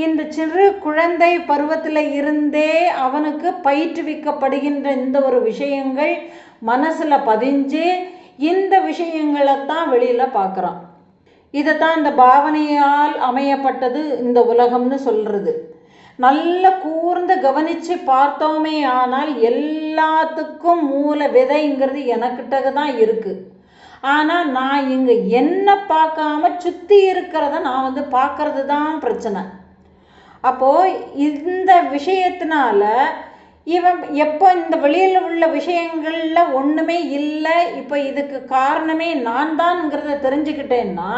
இந்த சிறு குழந்தை பருவத்தில் இருந்தே அவனுக்கு பயிற்றுவிக்கப்படுகின்ற இந்த ஒரு விஷயங்கள் மனசில் பதிஞ்சு இந்த விஷயங்களைத்தான் வெளியில் பார்க்குறான். இதைத்தான் இந்த பாவனையால் அமையப்பட்டது இந்த உலகம்னு சொல்கிறது. நல்ல கூர்ந்து கவனித்து பார்த்தோமே ஆனால் எல்லாத்துக்கும் மூல விதைங்கிறது எனக்கிட்ட தான் இருக்குது. ஆனால் நான் இங்கே என்ன பார்க்காம சுற்றி இருக்கிறத நான் பார்க்கறது தான் பிரச்சனை. அப்போது இந்த விஷயத்தினால இவன் எப்போ இந்த வெளியில் உள்ள விஷயங்களில் ஒன்றுமே இல்லை, இப்போ இதுக்கு காரணமே நான் தான்ங்கிறத தெரிஞ்சுக்கிட்டேன்னா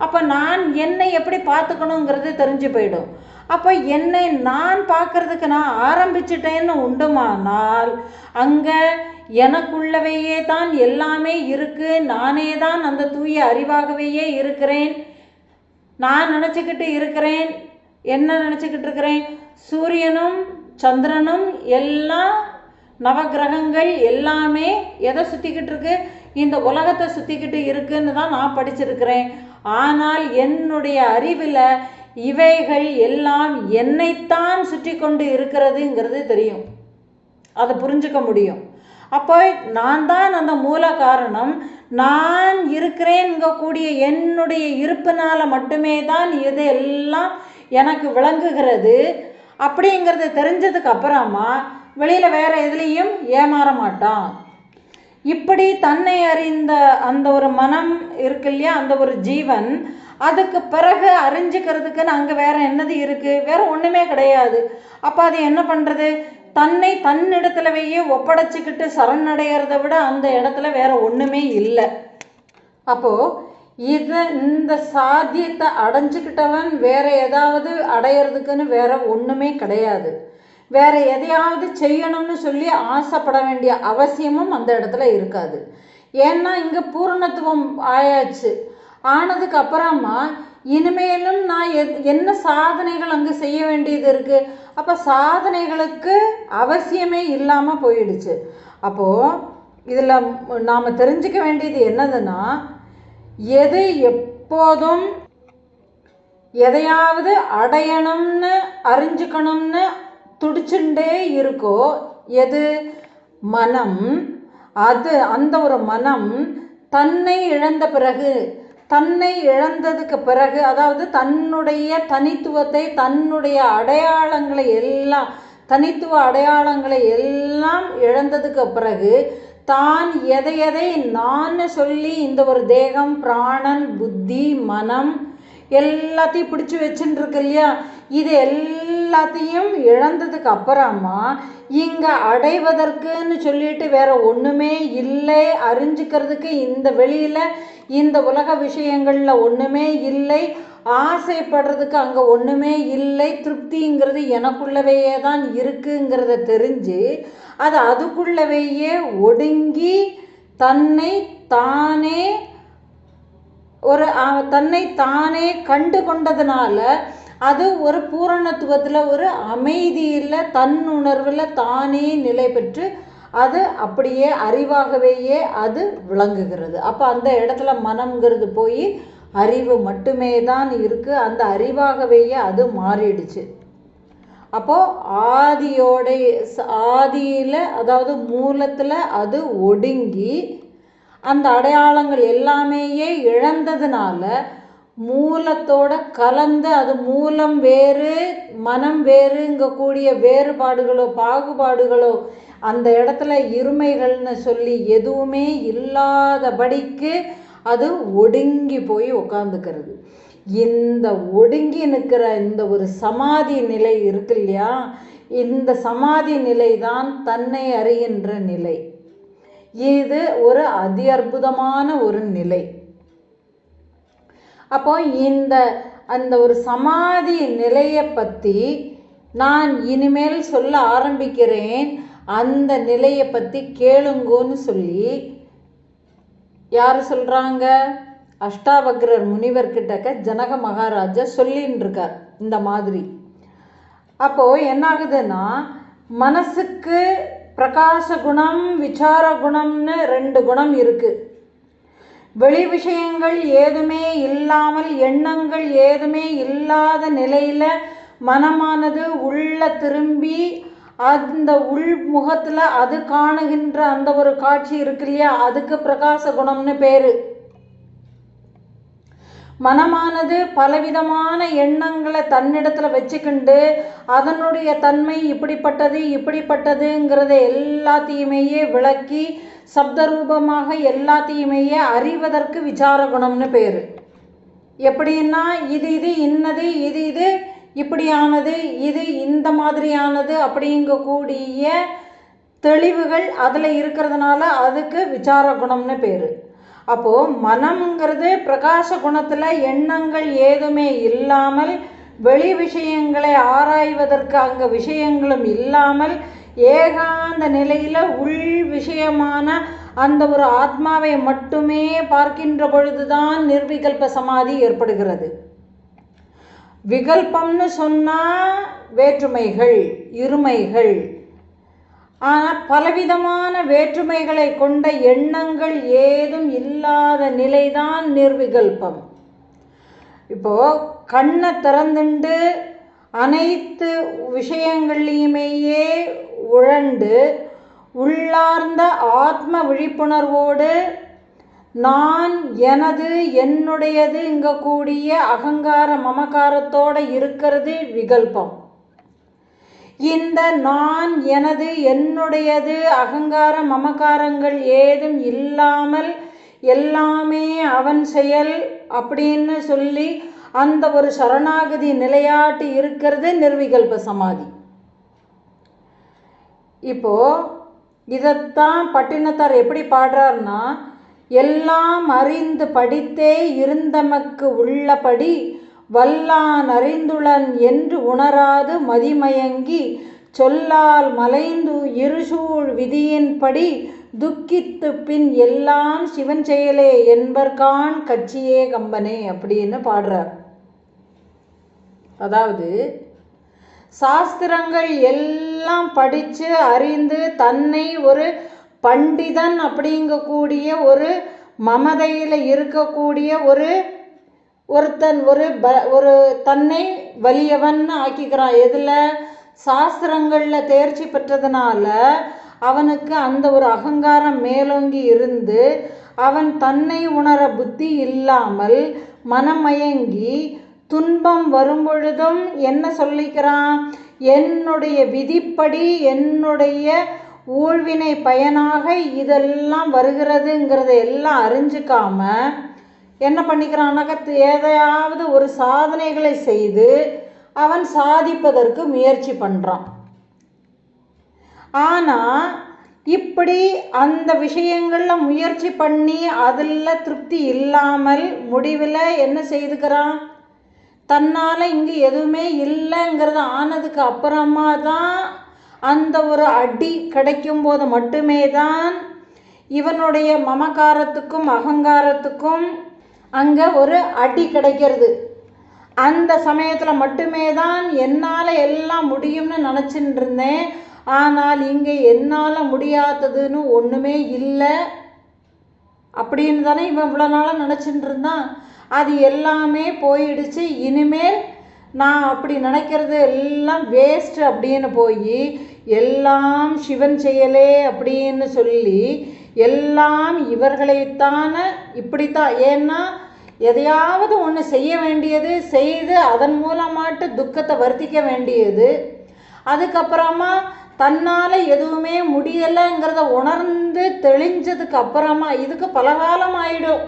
அப்போ நான் என்னை எப்படி பார்த்துக்கணுங்கிறது தெரிஞ்சு போயிடும். அப்போ என்னை நான் பார்க்கறதுக்கு நான் ஆரம்பிச்சிட்டேன்னு உண்டுமானால் அங்கே எனக்குள்ளவையே தான் எல்லாமே இருக்குது. நானே தான் அந்த தூய அறிவாகவே இருக்கிறேன். நான் நினச்சிக்கிட்டு இருக்கிறேன். என்ன நினச்சிக்கிட்டு இருக்கிறேன்? சூரியனும் சந்திரனும் எல்லாம் நவகிரகங்கள் எல்லாமே எதை சுற்றிக்கிட்டு இருக்கு? இந்த உலகத்தை சுற்றிக்கிட்டு இருக்குன்னு தான் நான் படிச்சிருக்கிறேன். ஆனால் என்னுடைய அறிவில் இவைகள் எல்லாம் என்னைத்தான் சுற்றி கொண்டு இருக்கிறதுங்கிறது தெரியும். அதை புரிஞ்சுக்க முடியும். அப்போ நான் தான் அந்த மூல காரணம். நான் இருக்கிறேன்கூடிய என்னுடைய இருப்பினால் மட்டுமே தான் இது எல்லாம் எனக்கு விளங்குகிறது. அப்படிங்கிறது தெரிஞ்சதுக்கு அப்புறமா வெளியில் வேறு எதுலேயும் ஏமாற மாட்டான். இப்படி தன்னை அறிந்த அந்த ஒரு மனம் இருக்கு இல்லையா, அந்த ஒரு ஜீவன், அதுக்கு பிறகு அறிஞ்சிக்கிறதுக்குன்னு அங்கே வேறு என்னது இருக்குது? வேறு ஒன்றுமே கிடையாது. அப்போ அது என்ன பண்ணுறது? தன்னை தன்னிடத்துலவையே ஒப்படைச்சிக்கிட்டு சரணடைகிறத விட அந்த இடத்துல வேறு ஒன்றுமே இல்லை. அப்போது இந்த சாத்தியத்தை அடைஞ்சிக்கிட்டவன் வேறு ஏதாவது அடையிறதுக்குன்னு வேறு ஒன்றுமே கிடையாது. வேறு எதையாவது செய்யணும்னு சொல்லி ஆசைப்பட வேண்டிய அவசியமும் அந்த இடத்துல இருக்காது. ஏன்னா இங்கே பூரணத்துவம் ஆயாச்சு. ஆனதுக்கு அப்புறமா இனிமேலும் நான் என்ன சாதனைகள் அங்கே செய்ய வேண்டியது இருக்குது? அப்போ சாதனைகளுக்கு அவசியமே இல்லாமல் போயிடுச்சு. அப்போது இதில் நாம் தெரிஞ்சுக்க வேண்டியது என்னதுன்னா, எது எப்போதும் எதையாவது அடையணும்னு அறிஞ்சுக்கணும்னு துடிச்சுட்டே இருக்கோ, எது? மனம். அந்த ஒரு மனம் தன்னை இழந்த பிறகு, தன்னை இழந்ததுக்கு பிறகு, அதாவது தன்னுடைய தனித்துவத்தை, தன்னுடைய அடையாளங்களை எல்லாம், தனித்துவ அடையாளங்களை எல்லாம் இழந்ததுக்கு பிறகு தான் எதை நான் சொல்லி இந்த ஒரு தேகம், பிராணன், புத்தி, மனம் எல்லாத்தையும் பிடிச்சி வச்சுட்டு இருக்கு இல்லையா, இது எல்லாத்தையும் இழந்ததுக்கு அப்புறமா இங்கே அடைவதற்குன்னு சொல்லிட்டு வேற ஒன்றுமே இல்லை. அறிஞ்சிக்கிறதுக்கு இந்த வெளியில் இந்த உலக விஷயங்களில் ஒன்றுமே இல்லை. ஆசைப்படுறதுக்கு அங்கே ஒன்றுமே இல்லை. திருப்திங்கிறது எனக்குள்ளவையே தான் இருக்குங்கிறத தெரிஞ்சு அது அதுக்குள்ளவையே ஒடுங்கி தன்னை தானே கண்டு கொண்டதுனால அது ஒரு பூரணத்துவத்தில், ஒரு அமைதியில், தன்னுணர்வில் தானே நிலை பெற்று அது அப்படியே அறிவாகவேயே அது விளங்குகிறது. அப்போ அந்த இடத்துல மனம்ங்கிறது போய் அறிவு மட்டுமே தான் இருக்குது. அந்த அறிவாகவேயே அது மாறிடுச்சு. அப்போது ஆதியில், அதாவது மூலத்தில் அது ஒடுங்கி அந்த அடையாளங்கள் எல்லாமேயே இழந்ததுனால மூலத்தோட கலந்து அது மூலம் வேறு மனம் வேறுங்கக்கூடிய வேறுபாடுகளோ பாகுபாடுகளோ அந்த இடத்துல இருமைகள்னு சொல்லி எதுவுமே இல்லாதபடிக்கு அது ஒடுங்கி போய் உட்காந்துக்கிறது. இந்த ஒடுங்கி நிற்கிற இந்த ஒரு சமாதி நிலை இருக்கு இல்லையா, இந்த சமாதி நிலை தான் தன்னை அறிகின்ற நிலை. இது ஒரு அதி அற்புதமான ஒரு நிலை. அப்போ அந்த ஒரு சமாதி நிலையை பற்றி நான் இனிமேல் சொல்ல ஆரம்பிக்கிறேன். அந்த நிலையை பற்றி கேளுங்கோன்னு சொல்லி யார் சொல்கிறாங்க? அஷ்டாவக்ரர் முனிவர்கிட்டக்க ஜனக மகாராஜா சொல்லின்னு இருக்கார் இந்த மாதிரி. அப்போது என்னாகுதுன்னா, மனசுக்கு பிரகாச குணம் விசார குணம்னு 2 குணம் இருக்குது. வெளி விஷயங்கள் ஏதுமே இல்லாமல் எண்ணங்கள் ஏதுமே இல்லாத நிலையில் மனமானது உள்ள திரும்பி அந்த உள்முகத்தில் அது காணுகின்ற அந்த ஒரு காட்சி இருக்கு இல்லையா, அதுக்கு பிரகாச குணம்னு பேர். மனமானது பலவிதமான எண்ணங்களை தன்னிடத்தில் வச்சுக்கிண்டு அதனுடைய தன்மை இப்படிப்பட்டது இப்படிப்பட்டதுங்கிறத எல்லாத்தையுமே விளக்கி சப்தரூபமாக எல்லாத்தையுமே அறிவதற்கு விசார குணம்னு பேர். எப்படின்னா இது இன்னது, இது இப்படியானது, இது இந்த மாதிரியானது அப்படிங்கக்கூடிய தெளிவுகள் அதில் இருக்கிறதுனால அதுக்கு விசார குணம்னு பேர். அப்போது மனம்ங்கிறது பிரகாச குணத்தில் எண்ணங்கள் ஏதுமே இல்லாமல் வெளி விஷயங்களை ஆராய்வதற்கு அங்கே விஷயங்களும் இல்லாமல் ஏகாந்த நிலையில் உள் விஷயமான அந்த ஒரு ஆத்மாவை மட்டுமே பார்க்கின்ற பொழுதுதான் நிர்விகல்ப சமாதி ஏற்படுகிறது. விகல்பம்னு சொன்னால் வேற்றுமைகள் இருமைகள், ஆனால் பலவிதமான வேற்றுமைகளை கொண்ட எண்ணங்கள் ஏதும் இல்லாத நிலைதான் நிர்விகல்பம். இப்போது கண்ணை திறந்துண்டு அனைத்து விஷயங்கள்லையுமேயே உழண்டு உள்ளார்ந்த ஆத்ம விழிப்புணர்வோடு நான் எனது என்னுடையதுங்கக்கூடிய அகங்கார மமகாரத்தோடு இருக்கிறது விகல்பம். இந்த நான் எனது என்னுடையது அகங்கார மமகாரங்கள் ஏதும் இல்லாமல் எல்லாமே அவன் செயல் அப்படின்னு சொல்லி அந்த ஒரு சரணாகதி நிலையாட்டு இருக்கிறது நிர்விகல்ப சமாதி. இப்போ இதைத்தான் பட்டினத்தார் எப்படி பாடுறார்னா, எல்லாம் அறிந்து படித்தே இருந்தமக்கு உள்ளபடி வல்லான் அறிந்துளன் என்று உணராது மதிமயங்கி சொல்லால் மலைந்து இருசூழ் விதியின்படி துக்கித்து பின் எல்லாம் சிவன் செயலே என்பர்கான் கட்சியே கம்பனே அப்படின்னு பாடுறார். அதாவது சாஸ்திரங்கள் எல்லாம் படித்து அறிந்து தன்னை ஒரு பண்டிதன் அப்படிங்கக்கூடிய ஒரு மமதையில் இருக்கக்கூடிய ஒருத்தன் ஒரு தன்னை வலியவன் ஆக்கிக்கிறான். எதில்? சாஸ்திரங்களில் தேர்ச்சி பெற்றதுனால அவனுக்கு அந்த ஒரு அகங்காரம் மேலோங்கி இருந்து அவன் தன்னை உணர புத்தி இல்லாமல் மனமயங்கி துன்பம் வரும்பொழுதும் என்ன சொல்லிக்கிறான்? என்னுடைய விதிப்படி என்னுடைய ஊழ்வினை பயனாக இதெல்லாம் வருகிறதுங்கிறத எல்லாம் அறிஞ்சிக்காம என்ன பண்ணிக்கிறான்னாக்க ஏதையாவது ஒரு சாதனைகளை செய்து அவன் சாதிப்பதற்கு முயற்சி பண்ணுறான். ஆனால் இப்படி அந்த விஷயங்களில் முயற்சி பண்ணி அதில் திருப்தி இல்லாமல் முடிவில் என்ன செய்துக்கிறான்? தன்னால் இங்கே எதுவுமே இல்லைங்கிறது ஆனதுக்கு அப்புறமா தான் அந்த ஒரு அடி கிடைக்கும் போது மட்டுமே தான் இவனுடைய மமகாரத்துக்கும் அகங்காரத்துக்கும் அங்கே ஒரு அடி கிடைக்கிறது. அந்த சமயத்தில் மட்டுமே தான் என்னால் எல்லாம் முடியும்னு நினச்சின்னு இருந்தேன், ஆனால் இங்கே என்னால் முடியாததுன்னு ஒன்றுமே இல்லை அப்படின்னு தானே இவன் இவ்வளோ நாளாக நினச்சிட்டு இருந்தான். அது எல்லாமே போயிடுச்சு, இனிமேல் நான் அப்படி நினைக்கிறது எல்லாம் வேஸ்ட் அப்படின்னு போய் எல்லாம் சிவன் செயலே அப்படின்னு சொல்லி எல்லாம் இவர்களைத்தான இப்படித்தான். ஏன்னா எதையாவது ஒன்று செய்ய வேண்டியது, செய்து அதன் மூலமாட்டு துக்கத்தை வர்த்திக்க வேண்டியது, அதுக்கப்புறமா தன்னால் எதுவுமே முடியலைங்கிறத உணர்ந்து தெளிஞ்சதுக்கு அப்புறமா இதுக்கு பலகாலம் ஆயிடும்.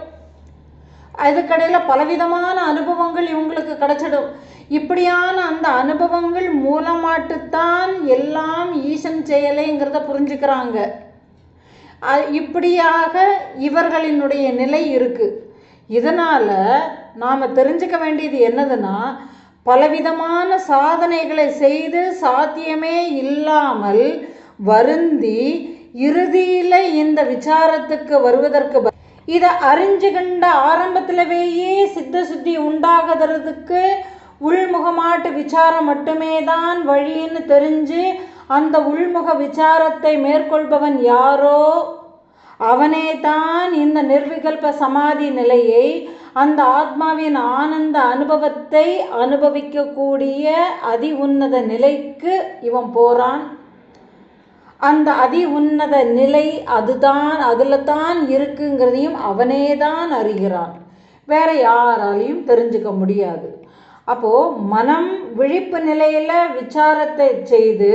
அதுக்கடையில் பலவிதமான அனுபவங்கள் இவங்களுக்கு கிடைச்சிடும். இப்படியான அந்த அனுபவங்கள் மூலமாட்டுத்தான் எல்லாம் ஈசன் செயலைங்கிறத புரிஞ்சுக்கிறாங்க. இப்படியாக இவர்களினுடைய நிலை இருக்குது. இதனால் நாம் தெரிஞ்சுக்க வேண்டியது என்னதுன்னா, பலவிதமான சாதனைகளை செய்து சாத்தியமே இல்லாமல் வருந்தி இறுதியில் இந்த விசாரத்துக்கு வருவதற்கு இதை அறிஞ்சுகண்ட ஆரம்பத்திலவேயே சித்த சுத்தி உண்டாகிறதுக்கு உள்முகமாட்டு விசாரம் மட்டுமே தான் வழின்னு தெரிஞ்சு அந்த உள்முக விசாரத்தை மேற்கொள்பவன் யாரோ அவனே தான் இந்த நிர்விகல்ப சமாதி நிலையை, அந்த ஆத்மாவின் ஆனந்த அனுபவத்தை அனுபவிக்கக்கூடிய அதி உன்னத நிலைக்கு இவன் போகிறான். அந்த அதி உன்னத நிலை அதுதான், அதில் தான் இருக்குங்கிறதையும் அவனே தான் அறிகிறான். வேற யாராலையும் தெரிஞ்சுக்க முடியாது. அப்போது மனம் விழிப்பு நிலையில் விசாரத்தை செய்து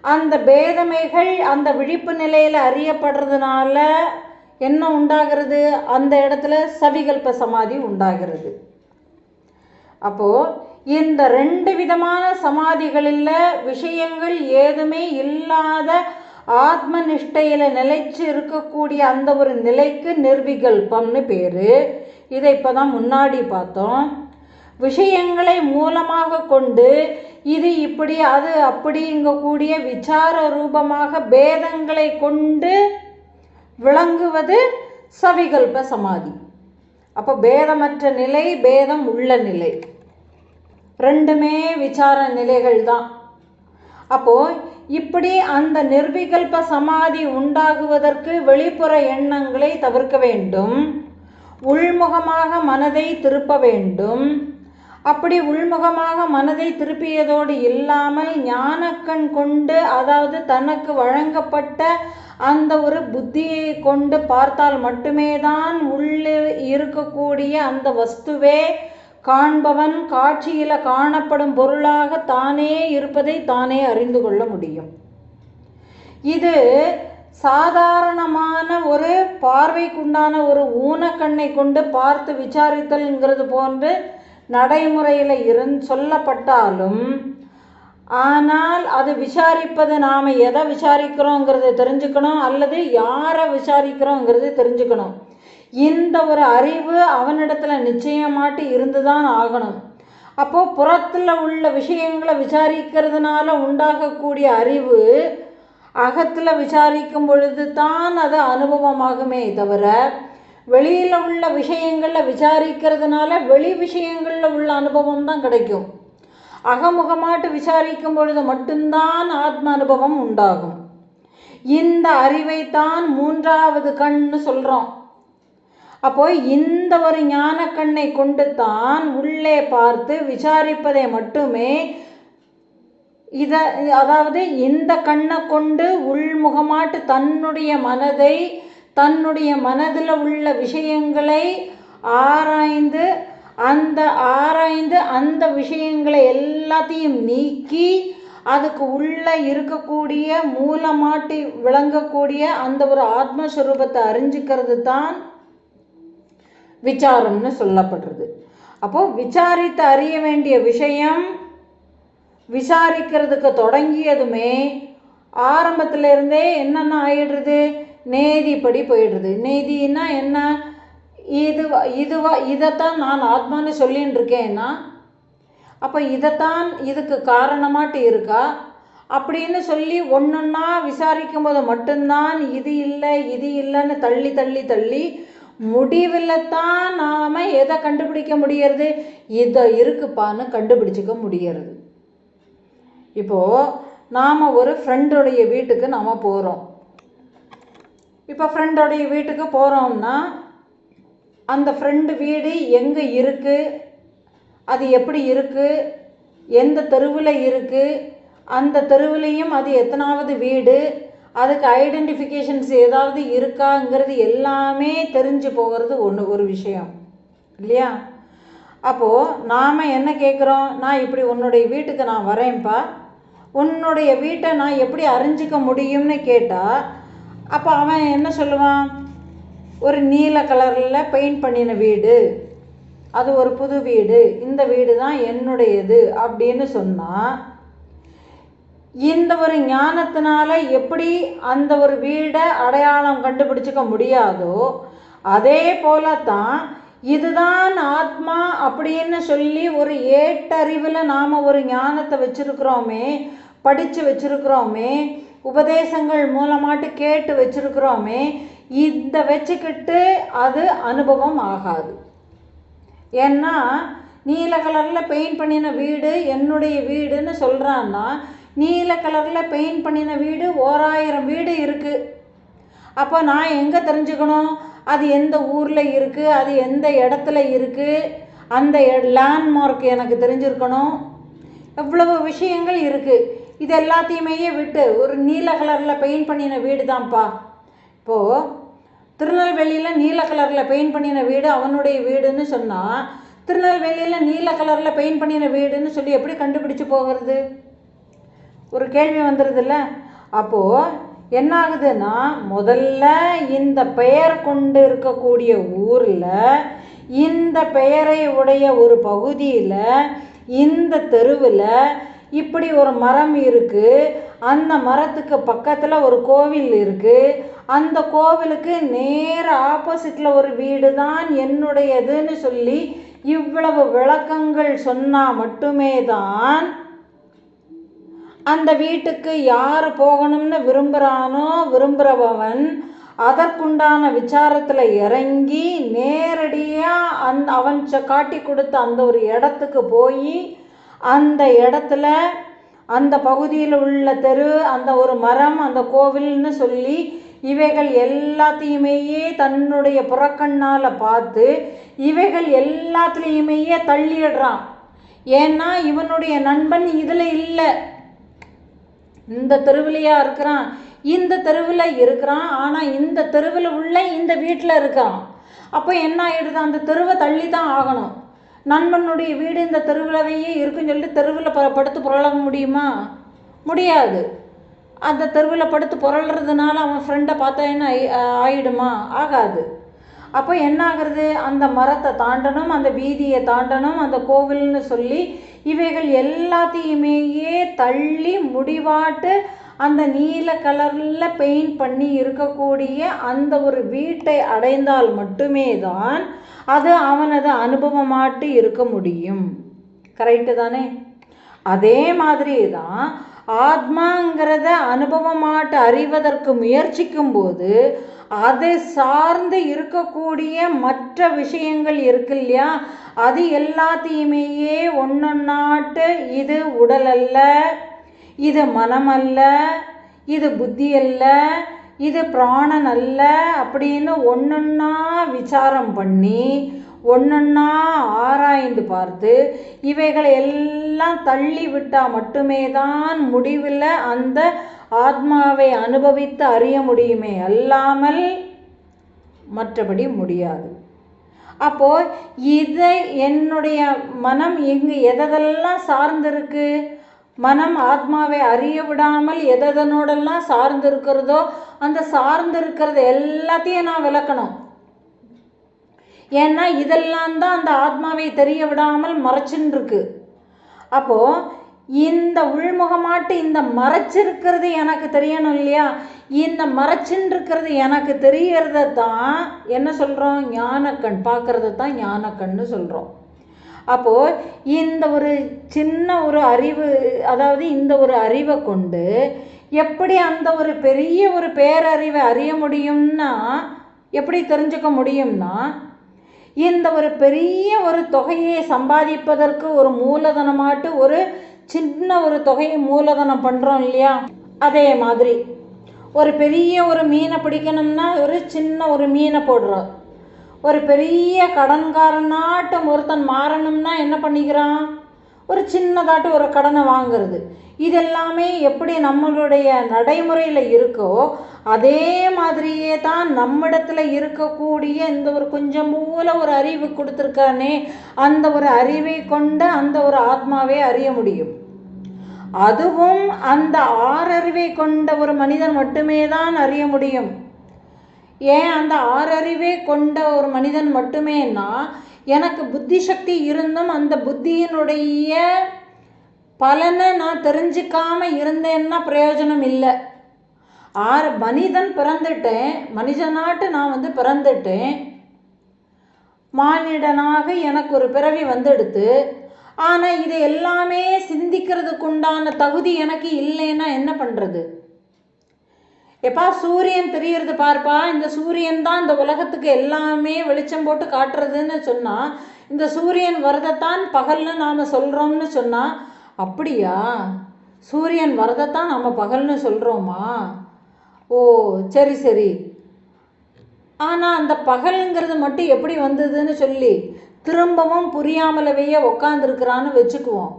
அந்த பேதமைகள் அந்த விழிப்பு நிலையில் அறியப்படுறதுனால என்ன உண்டாகிறது? அந்த இடத்துல சவிகல்ப சமாதி உண்டாகிறது. அப்போது இந்த 2 விதமான சமாதிகளில் விஷயங்கள் ஏதுமே இல்லாத ஆத்ம நிஷ்டையில் நிலைச்சு இருக்கக்கூடிய அந்த ஒரு நிலைக்கு நிர்விகல்பம்னு பேர். இதை இப்போ தான் முன்னாடி பார்த்தோம். விஷயங்களை மூலமாக கொண்டு இது இப்படி அது அப்படிங்கக்கூடிய விசார ரூபமாக பேதங்களை கொண்டு விளங்குவது சவிகல்ப சமாதி. அப்போ பேதமற்ற நிலை, பேதம் உள்ள நிலை, ரெண்டுமே விசார நிலைகள் தான். அப்போது இப்படி அந்த நிர்விகல்ப சமாதி உண்டாகுவதற்கு வெளிப்புற எண்ணங்களை தவிர்க்க வேண்டும், உள்முகமாக மனதை திருப்ப வேண்டும். அப்படி உள்முகமாக மனதை திருப்பியதோடு இல்லாமல் ஞானக்கண் கொண்டு, அதாவது தனக்கு வழங்கப்பட்ட அந்த ஒரு புத்தியை கொண்டு பார்த்தால் மட்டுமே தான் உள்ளே இருக்கக்கூடிய அந்த வஸ்துவே காண்பவன் காட்சியில் காணப்படும் பொருளாக தானே இருப்பதை தானே அறிந்து கொள்ள முடியும். இது சாதாரணமான ஒரு பார்வைக்குண்டான ஒரு ஊனக்கண்ணை கொண்டு பார்த்து விசாரித்தல்ங்கிறது போன்று நடைமுறையில் சொல்லப்பட்டாலும், ஆனால் அது விசாரிப்பது நாம் எதை விசாரிக்கிறோங்கிறத தெரிஞ்சுக்கணும், அல்லது யாரை விசாரிக்கிறோங்கிறது தெரிஞ்சுக்கணும். இந்த ஒரு அறிவு அவனிடத்தில் நிச்சயமாட்டு இருந்து தான் ஆகணும். அப்போது புறத்தில் உள்ள விஷயங்களை விசாரிக்கிறதுனால உண்டாகக்கூடிய அறிவு அகத்தில் விசாரிக்கும் பொழுது தான் அது அனுபவமாகுமே தவிர, வெளியில் உள்ள விஷயங்களில் விசாரிக்கிறதுனால வெளி விஷயங்களில் உள்ள அனுபவம் தான் கிடைக்கும். அகமுகமாட்டு விசாரிக்கும் பொழுது மட்டும்தான் ஆத்ம அனுபவம் உண்டாகும். இந்த அறிவை தான் 3வது கண்ணு சொல்கிறோம். அப்போ இந்த ஒரு ஞான கண்ணை கொண்டு தான் உள்ளே பார்த்து விசாரிப்பதை மட்டுமே அதாவது இந்த கண்ணை கொண்டு உள்முகமாட்டு தன்னுடைய மனதை, தன்னுடைய மனதில் உள்ள விஷயங்களை ஆராய்ந்து அந்த விஷயங்களை எல்லாத்தையும் நீக்கி அதுக்கு உள்ள இருக்கக்கூடிய மூலமாட்டி விளங்கக்கூடிய அந்த ஒரு ஆத்மஸ்வரூபத்தை அறிஞ்சிக்கிறது தான் விசாரம்னு சொல்லப்படுறது. அப்போது விசாரித்து அறிய வேண்டிய விஷயம் விசாரிக்கிறதுக்கு தொடங்கியதுமே ஆரம்பத்திலேருந்தே என்னென்ன ஆயிடுறது, நேதிப்படி போயிடுறது. நேதின்னா என்ன? இதைத்தான் நான் ஆத்மான்னு சொல்லின்னு இருக்கேன்னா, அப்போ இதைத்தான் இதுக்கு காரணமாட்டு இருக்கா அப்படின்னு சொல்லி ஒன்றொன்னா விசாரிக்கும் போது மட்டும்தான் இது இல்லைன்னு தள்ளி தள்ளி தள்ளி முடிவில் தான் நாம் எதை கண்டுபிடிக்க முடியறது, இதை இருக்குப்பான்னு கண்டுபிடிச்சிக்க முடியறது. இப்போது நாம் ஒரு ஃப்ரெண்டோடைய வீட்டுக்கு நாம் போகிறோம். இப்போ ஃப்ரெண்டோடைய வீட்டுக்கு போகிறோம்னா அந்த ஃப்ரெண்டு வீடு எங்கே இருக்குது, அது எப்படி இருக்குது, எந்த தெருவில் இருக்குது, அந்த தெருவுலேயும் அது எத்தனாவது வீடு, அதுக்கு ஐடென்டிஃபிகேஷன்ஸ் ஏதாவது இருக்காங்கிறது எல்லாமே தெரிஞ்சு போகிறது ஒரு விஷயம். இல்லையா? அப்போது நாம் என்ன கேட்குறோம், நான் இப்படி உன்னுடைய வீட்டுக்கு நான் வரேன்ப்பா, உன்னுடைய வீட்டை நான் எப்படி அறிஞ்சிக்க முடியும்னு கேட்டால் அப்போ அவன் என்ன சொல்லுவான், ஒரு நீல கலரில் பெயிண்ட் பண்ணின வீடு, அது ஒரு புது வீடு, இந்த வீடு தான் என்னுடையது அப்படின்னு சொன்னால், இந்த ஒரு ஞானத்தினால எப்படி அந்த ஒரு வீடை அடையாளம் கண்டுபிடிச்சிக்க முடியாதோ அதே போல தான் இதுதான் ஆத்மா அப்படின்னு சொல்லி ஒரு ஏட்டறிவில் நாம் ஒரு ஞானத்தை வச்சுருக்கிறோமே, படித்து வச்சுருக்கிறோமே, உபதேசங்கள் மூலமாட்டு கேட்டு வச்சுருக்கிறோமே, இந்த வச்சுக்கிட்டு அது அனுபவம் ஆகாது. ஏன்னா நீல கலரில் பெயிண்ட் பண்ணின வீடு என்னுடைய வீடுன்னு சொல்கிறான்னா, நீல கலரில் பெயிண்ட் பண்ணின வீடு 1000 வீடு இருக்குது. அப்போ நான் எங்கே தெரிஞ்சுக்கணும், அது எந்த ஊரில் இருக்குது, அது எந்த இடத்துல இருக்குது, அந்த லேண்ட்மார்க் எனக்கு தெரிஞ்சிருக்கணும். எவ்வளவு விஷயங்கள் இருக்குது. இது எல்லாத்தையுமே விட்டு ஒரு நீல கலரில் பெயிண்ட் பண்ணின வீடு தான்ப்பா. இப்போது திருநெல்வேலியில் நீல கலரில் பெயிண்ட் பண்ணின வீடு அவனுடைய வீடுன்னு சொன்னால், திருநெல்வேலியில் நீல கலரில் பெயிண்ட் பண்ணின வீடுன்னு சொல்லி எப்படி கண்டுபிடிச்சு போகிறது? ஒரு கேள்வி வந்துடுதுல்ல. அப்போது என்ன ஆகுதுன்னா, முதல்ல இந்த பெயர் கொண்டு இருக்கக்கூடிய ஊரில், இந்த பெயரை உடைய ஒரு பகுதியில், இந்த தெருவில் இப்படி ஒரு மரம் இருக்குது, அந்த மரத்துக்கு பக்கத்தில் ஒரு கோவில் இருக்குது, அந்த கோவிலுக்கு நேர் ஆப்போசிட்டில் ஒரு வீடு தான் என்னுடையதுன்னு சொல்லி இவ்வளவு விளக்கங்கள் சொன்னால் மட்டுமே தான் அந்த வீட்டுக்கு யார் போகணும்னு விரும்புகிறவன் அதற்குண்டான விசாரத்தில் இறங்கி நேரடியாக அவன் காட்டி கொடுத்த அந்த ஒரு இடத்துக்கு போய் அந்த இடத்துல அந்த பகுதியில் உள்ள தெரு, அந்த ஒரு மரம், அந்த கோவில்னு சொல்லி இவைகள் எல்லாத்தையுமே தன்னுடைய புறக்கண்ணால் பார்த்து இவைகள் எல்லாத்துலேயுமே தள்ளிடுறான். ஏன்னா இவனுடைய நண்பன் இதில் இல்லை, இந்த தெருவிலையா இருக்கிறான், இந்த தெருவில் இருக்கிறான், ஆனால் இந்த தெருவில் உள்ள இந்த வீட்டில் இருக்கான். அப்போ என்ன ஆகிடுது, அந்த தெருவை தள்ளி தான் ஆகணும். நண்பனுடைய வீடு இந்த தெருவிலவையே இருக்குன்னு சொல்லிட்டு தெருவில் படுத்து புரள முடியுமா? முடியாது. அந்த தெருவில் படுத்து புரளுறதுனால அவன் ஃப்ரெண்டை பார்த்தா என்ன ஆயிடுமா? ஆகாது. அப்போ என்ன ஆகுறது, அந்த மரத்தை தாண்டணும், அந்த வீதியை தாண்டணும், அந்த கோவில்னு சொல்லி இவைகள் எல்லாத்தையுமே தள்ளி முடிவாட்டு அந்த நீல கலரில் பெயிண்ட் பண்ணி இருக்கக்கூடிய அந்த ஒரு வீட்டை அடைந்தால் மட்டுமே தான் அது அவனது அனுபவமாட்டு இருக்க முடியும். கரெக்டு தானே? அதே மாதிரி தான் ஆத்மாங்கிறத அனுபவமாட்டு அறிவதற்கு முயற்சிக்கும் போது அதை சார்ந்து இருக்கக்கூடிய மற்ற விஷயங்கள் இருக்கு இல்லையா, அது எல்லாத்தையுமே ஒன்னொன்னாட்டு இது உடல் அல்ல, இது மனம் அல்ல, இது புத்தி அல்ல, இது பிராணன் அல்ல அப்படின்னு ஒன்னொன்னா விசாரம் பண்ணி ஒன்னொன்னா ஆராய்ந்து பார்த்து இவைகளை எல்லாம் தள்ளி விட்டால் மட்டுமே தான் முடிவில் அந்த ஆத்மாவை அனுபவித்து அறிய முடியுமே, அல்லாமல் மற்றபடி முடியாது. அப்போது இதை என்னுடைய மனம் இங்கு எதெல்லாம் சார்ந்திருக்கு, மனம் ஆத்மாவை அறிய விடாமல் எதனோடெல்லாம் சார்ந்திருக்கிறதோ அந்த சார்ந்திருக்கிறது எல்லாத்தையும் நான் விளக்கணும். ஏன்னா இதெல்லாம் தான் அந்த ஆத்மாவை தெரிய விடாமல் மறைச்சுன்னு இருக்கு. அப்போது இந்த உள்முகமாட்டு இந்த மறைச்சிருக்கிறது எனக்கு தெரியணும் இல்லையா, இந்த மறைச்சுன்னு இருக்கிறது எனக்கு தெரியறத தான் என்ன சொல்கிறோம், ஞானக்கண். பார்க்கறத தான் ஞானக்கண்ணு சொல்கிறோம். அப்போது இந்த ஒரு சின்ன ஒரு அறிவு, அதாவது இந்த ஒரு அறிவை கொண்டு எப்படி அந்த ஒரு பெரிய ஒரு பேரறிவை அறிய முடியும்னா, எப்படி தெரிஞ்சுக்க முடியும்னா, இந்த ஒரு பெரிய ஒரு தொகையை சம்பாதிப்பதற்கு ஒரு மூலதனமாட்டு ஒரு சின்ன ஒரு தொகையை மூலதனம் பண்ணுறோம் இல்லையா, அதே மாதிரி ஒரு பெரிய ஒரு மீனை பிடிக்கணும்னா ஒரு சின்ன ஒரு மீனை போடுறோம். ஒரு பெரிய கடன்காரனாட்டம் ஒருத்தன் மாறணும்னா என்ன பண்ணிக்கிறான், ஒரு சின்னதாட்டு ஒரு கடனை வாங்கிறது. இதெல்லாமே எப்படி நம்மளுடைய நடைமுறையில் இருக்கோ அதே மாதிரியே தான் நம்மிடத்துல இருக்கக்கூடிய இந்த ஒரு கொஞ்சம் மூல ஒரு அறிவு கொடுத்துருக்கானே, அந்த ஒரு அறிவை கொண்ட அந்த ஒரு ஆத்மாவே அறிய முடியும். அதுவும் அந்த ஆறறிவை கொண்ட ஒரு மனிதன் மட்டுமே தான் அறிய முடியும். ஏன் அந்த ஆறறிவை கொண்ட ஒரு மனிதன் மட்டுமேனா, எனக்கு புத்தி சக்தி இருந்தும் அந்த புத்தியினுடைய பலனை நான் தெரிஞ்சிக்காம இருந்தேன்னா பிரயோஜனம் இல்லை. மனிதன் பிறந்துட்டேன், மனிதனாட்டு நான் பிறந்துட்டேன், மானிடனாக எனக்கு ஒரு பிறவி வந்துடுத்து. ஆனால் இதை எல்லாமே சிந்திக்கிறதுக்கு உண்டான தகுதி எனக்கு இல்லைன்னா என்ன பண்ணுறது? எப்பா சூரியன் தெரிகிறது பார்ப்பா, இந்த சூரியன் தான் இந்த உலகத்துக்கு எல்லாமே வெளிச்சம் போட்டு காட்டுறதுன்னு சொன்னால், இந்த சூரியன் வரதைத்தான் பகல்னு நாம் சொல்கிறோம்னு சொன்னால், அப்படியா சூரியன் வரதைத்தான் நம்ம பகல்னு சொல்கிறோமா? ஓ சரி சரி. ஆனால் அந்த பகலுங்கிறது மட்டும் எப்படி வந்ததுன்னு சொல்லி திரும்பவும் புரியாமலவையே உக்காந்துருக்கிறான்னு வச்சுக்குவோம்.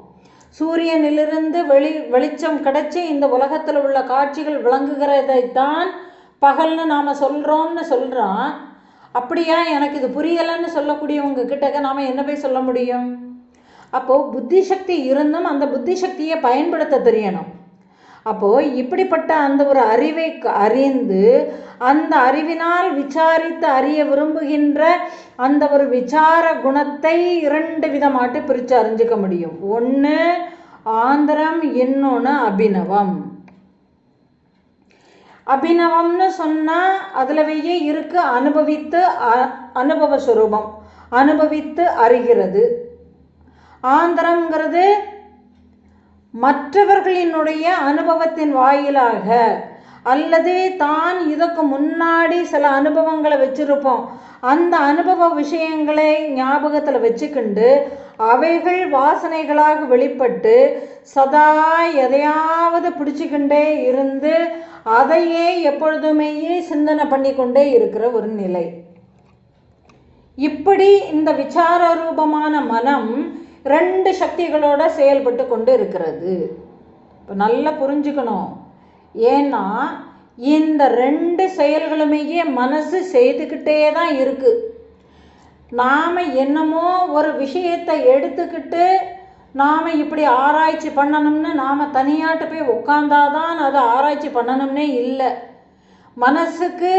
சூரியனிலிருந்து வெளிச்சம் கிடைச்சி இந்த உலகத்தில் உள்ள காட்சிகள் விளங்குகிறதைத்தான் பகல்னு நாம் சொல்கிறோம்னு சொல்கிறான். அப்படியா, எனக்கு இது புரியலைன்னு சொல்லக்கூடியவங்க கிட்டக்க நாம் என்ன போய் சொல்ல முடியும்? அப்போது புத்தி சக்தி இருந்தும் அந்த புத்தி சக்தியை பயன்படுத்த தெரியணும். அப்போது இப்படிப்பட்ட அந்த ஒரு அறிவை அறிந்து அந்த அறிவினால் விசாரித்து அறிய விரும்புகின்ற அந்த ஒரு விசார குணத்தை 2 விதமாட்டு பிரித்து அறிஞ்சிக்க முடியும். ஒன்று ஆந்திரம், இன்னொன்று அபிநவம். அபிநவம்னு சொன்னால் அதுலவையே இருக்கு அனுபவித்து, அனுபவ சுரூபம், அனுபவித்து அறிகிறது. ஆந்திரங்கிறது மற்றவர்களினுடைய அனுபவத்தின் வாயிலாக அல்லது தான் இதுக்கு முன்னாடி சில அனுபவங்களை வச்சிருப்போம், அந்த அனுபவ விஷயங்களை ஞாபகத்தில் வச்சுக்கிண்டு அவைகள் வாசனைகளாக வெளிப்பட்டு சதா எதையாவது பிடிச்சிக்கிண்டே இருந்து அதையே எப்பொழுதுமே சிந்தனை பண்ணி கொண்டே இருக்கிற ஒரு நிலை. இப்படி இந்த விசார ரூபமான மனம் 2 சக்திகளோட செயல்பட்டு கொண்டு இருக்கிறது. இப்போ நல்லா புரிஞ்சுக்கணும். ஏன்னா இந்த 2 செயல்களுமே மனசு செய்துக்கிட்டே தான் இருக்கு. நாம் என்னமோ ஒரு விஷயத்தை எடுத்துக்கிட்டு நாம் இப்படி ஆராய்ச்சி பண்ணணும்னு நாம் தனியாட்டு போய் உட்காந்தாதான் அது ஆராய்ச்சி பண்ணணும்னே இல்லை. மனசுக்கு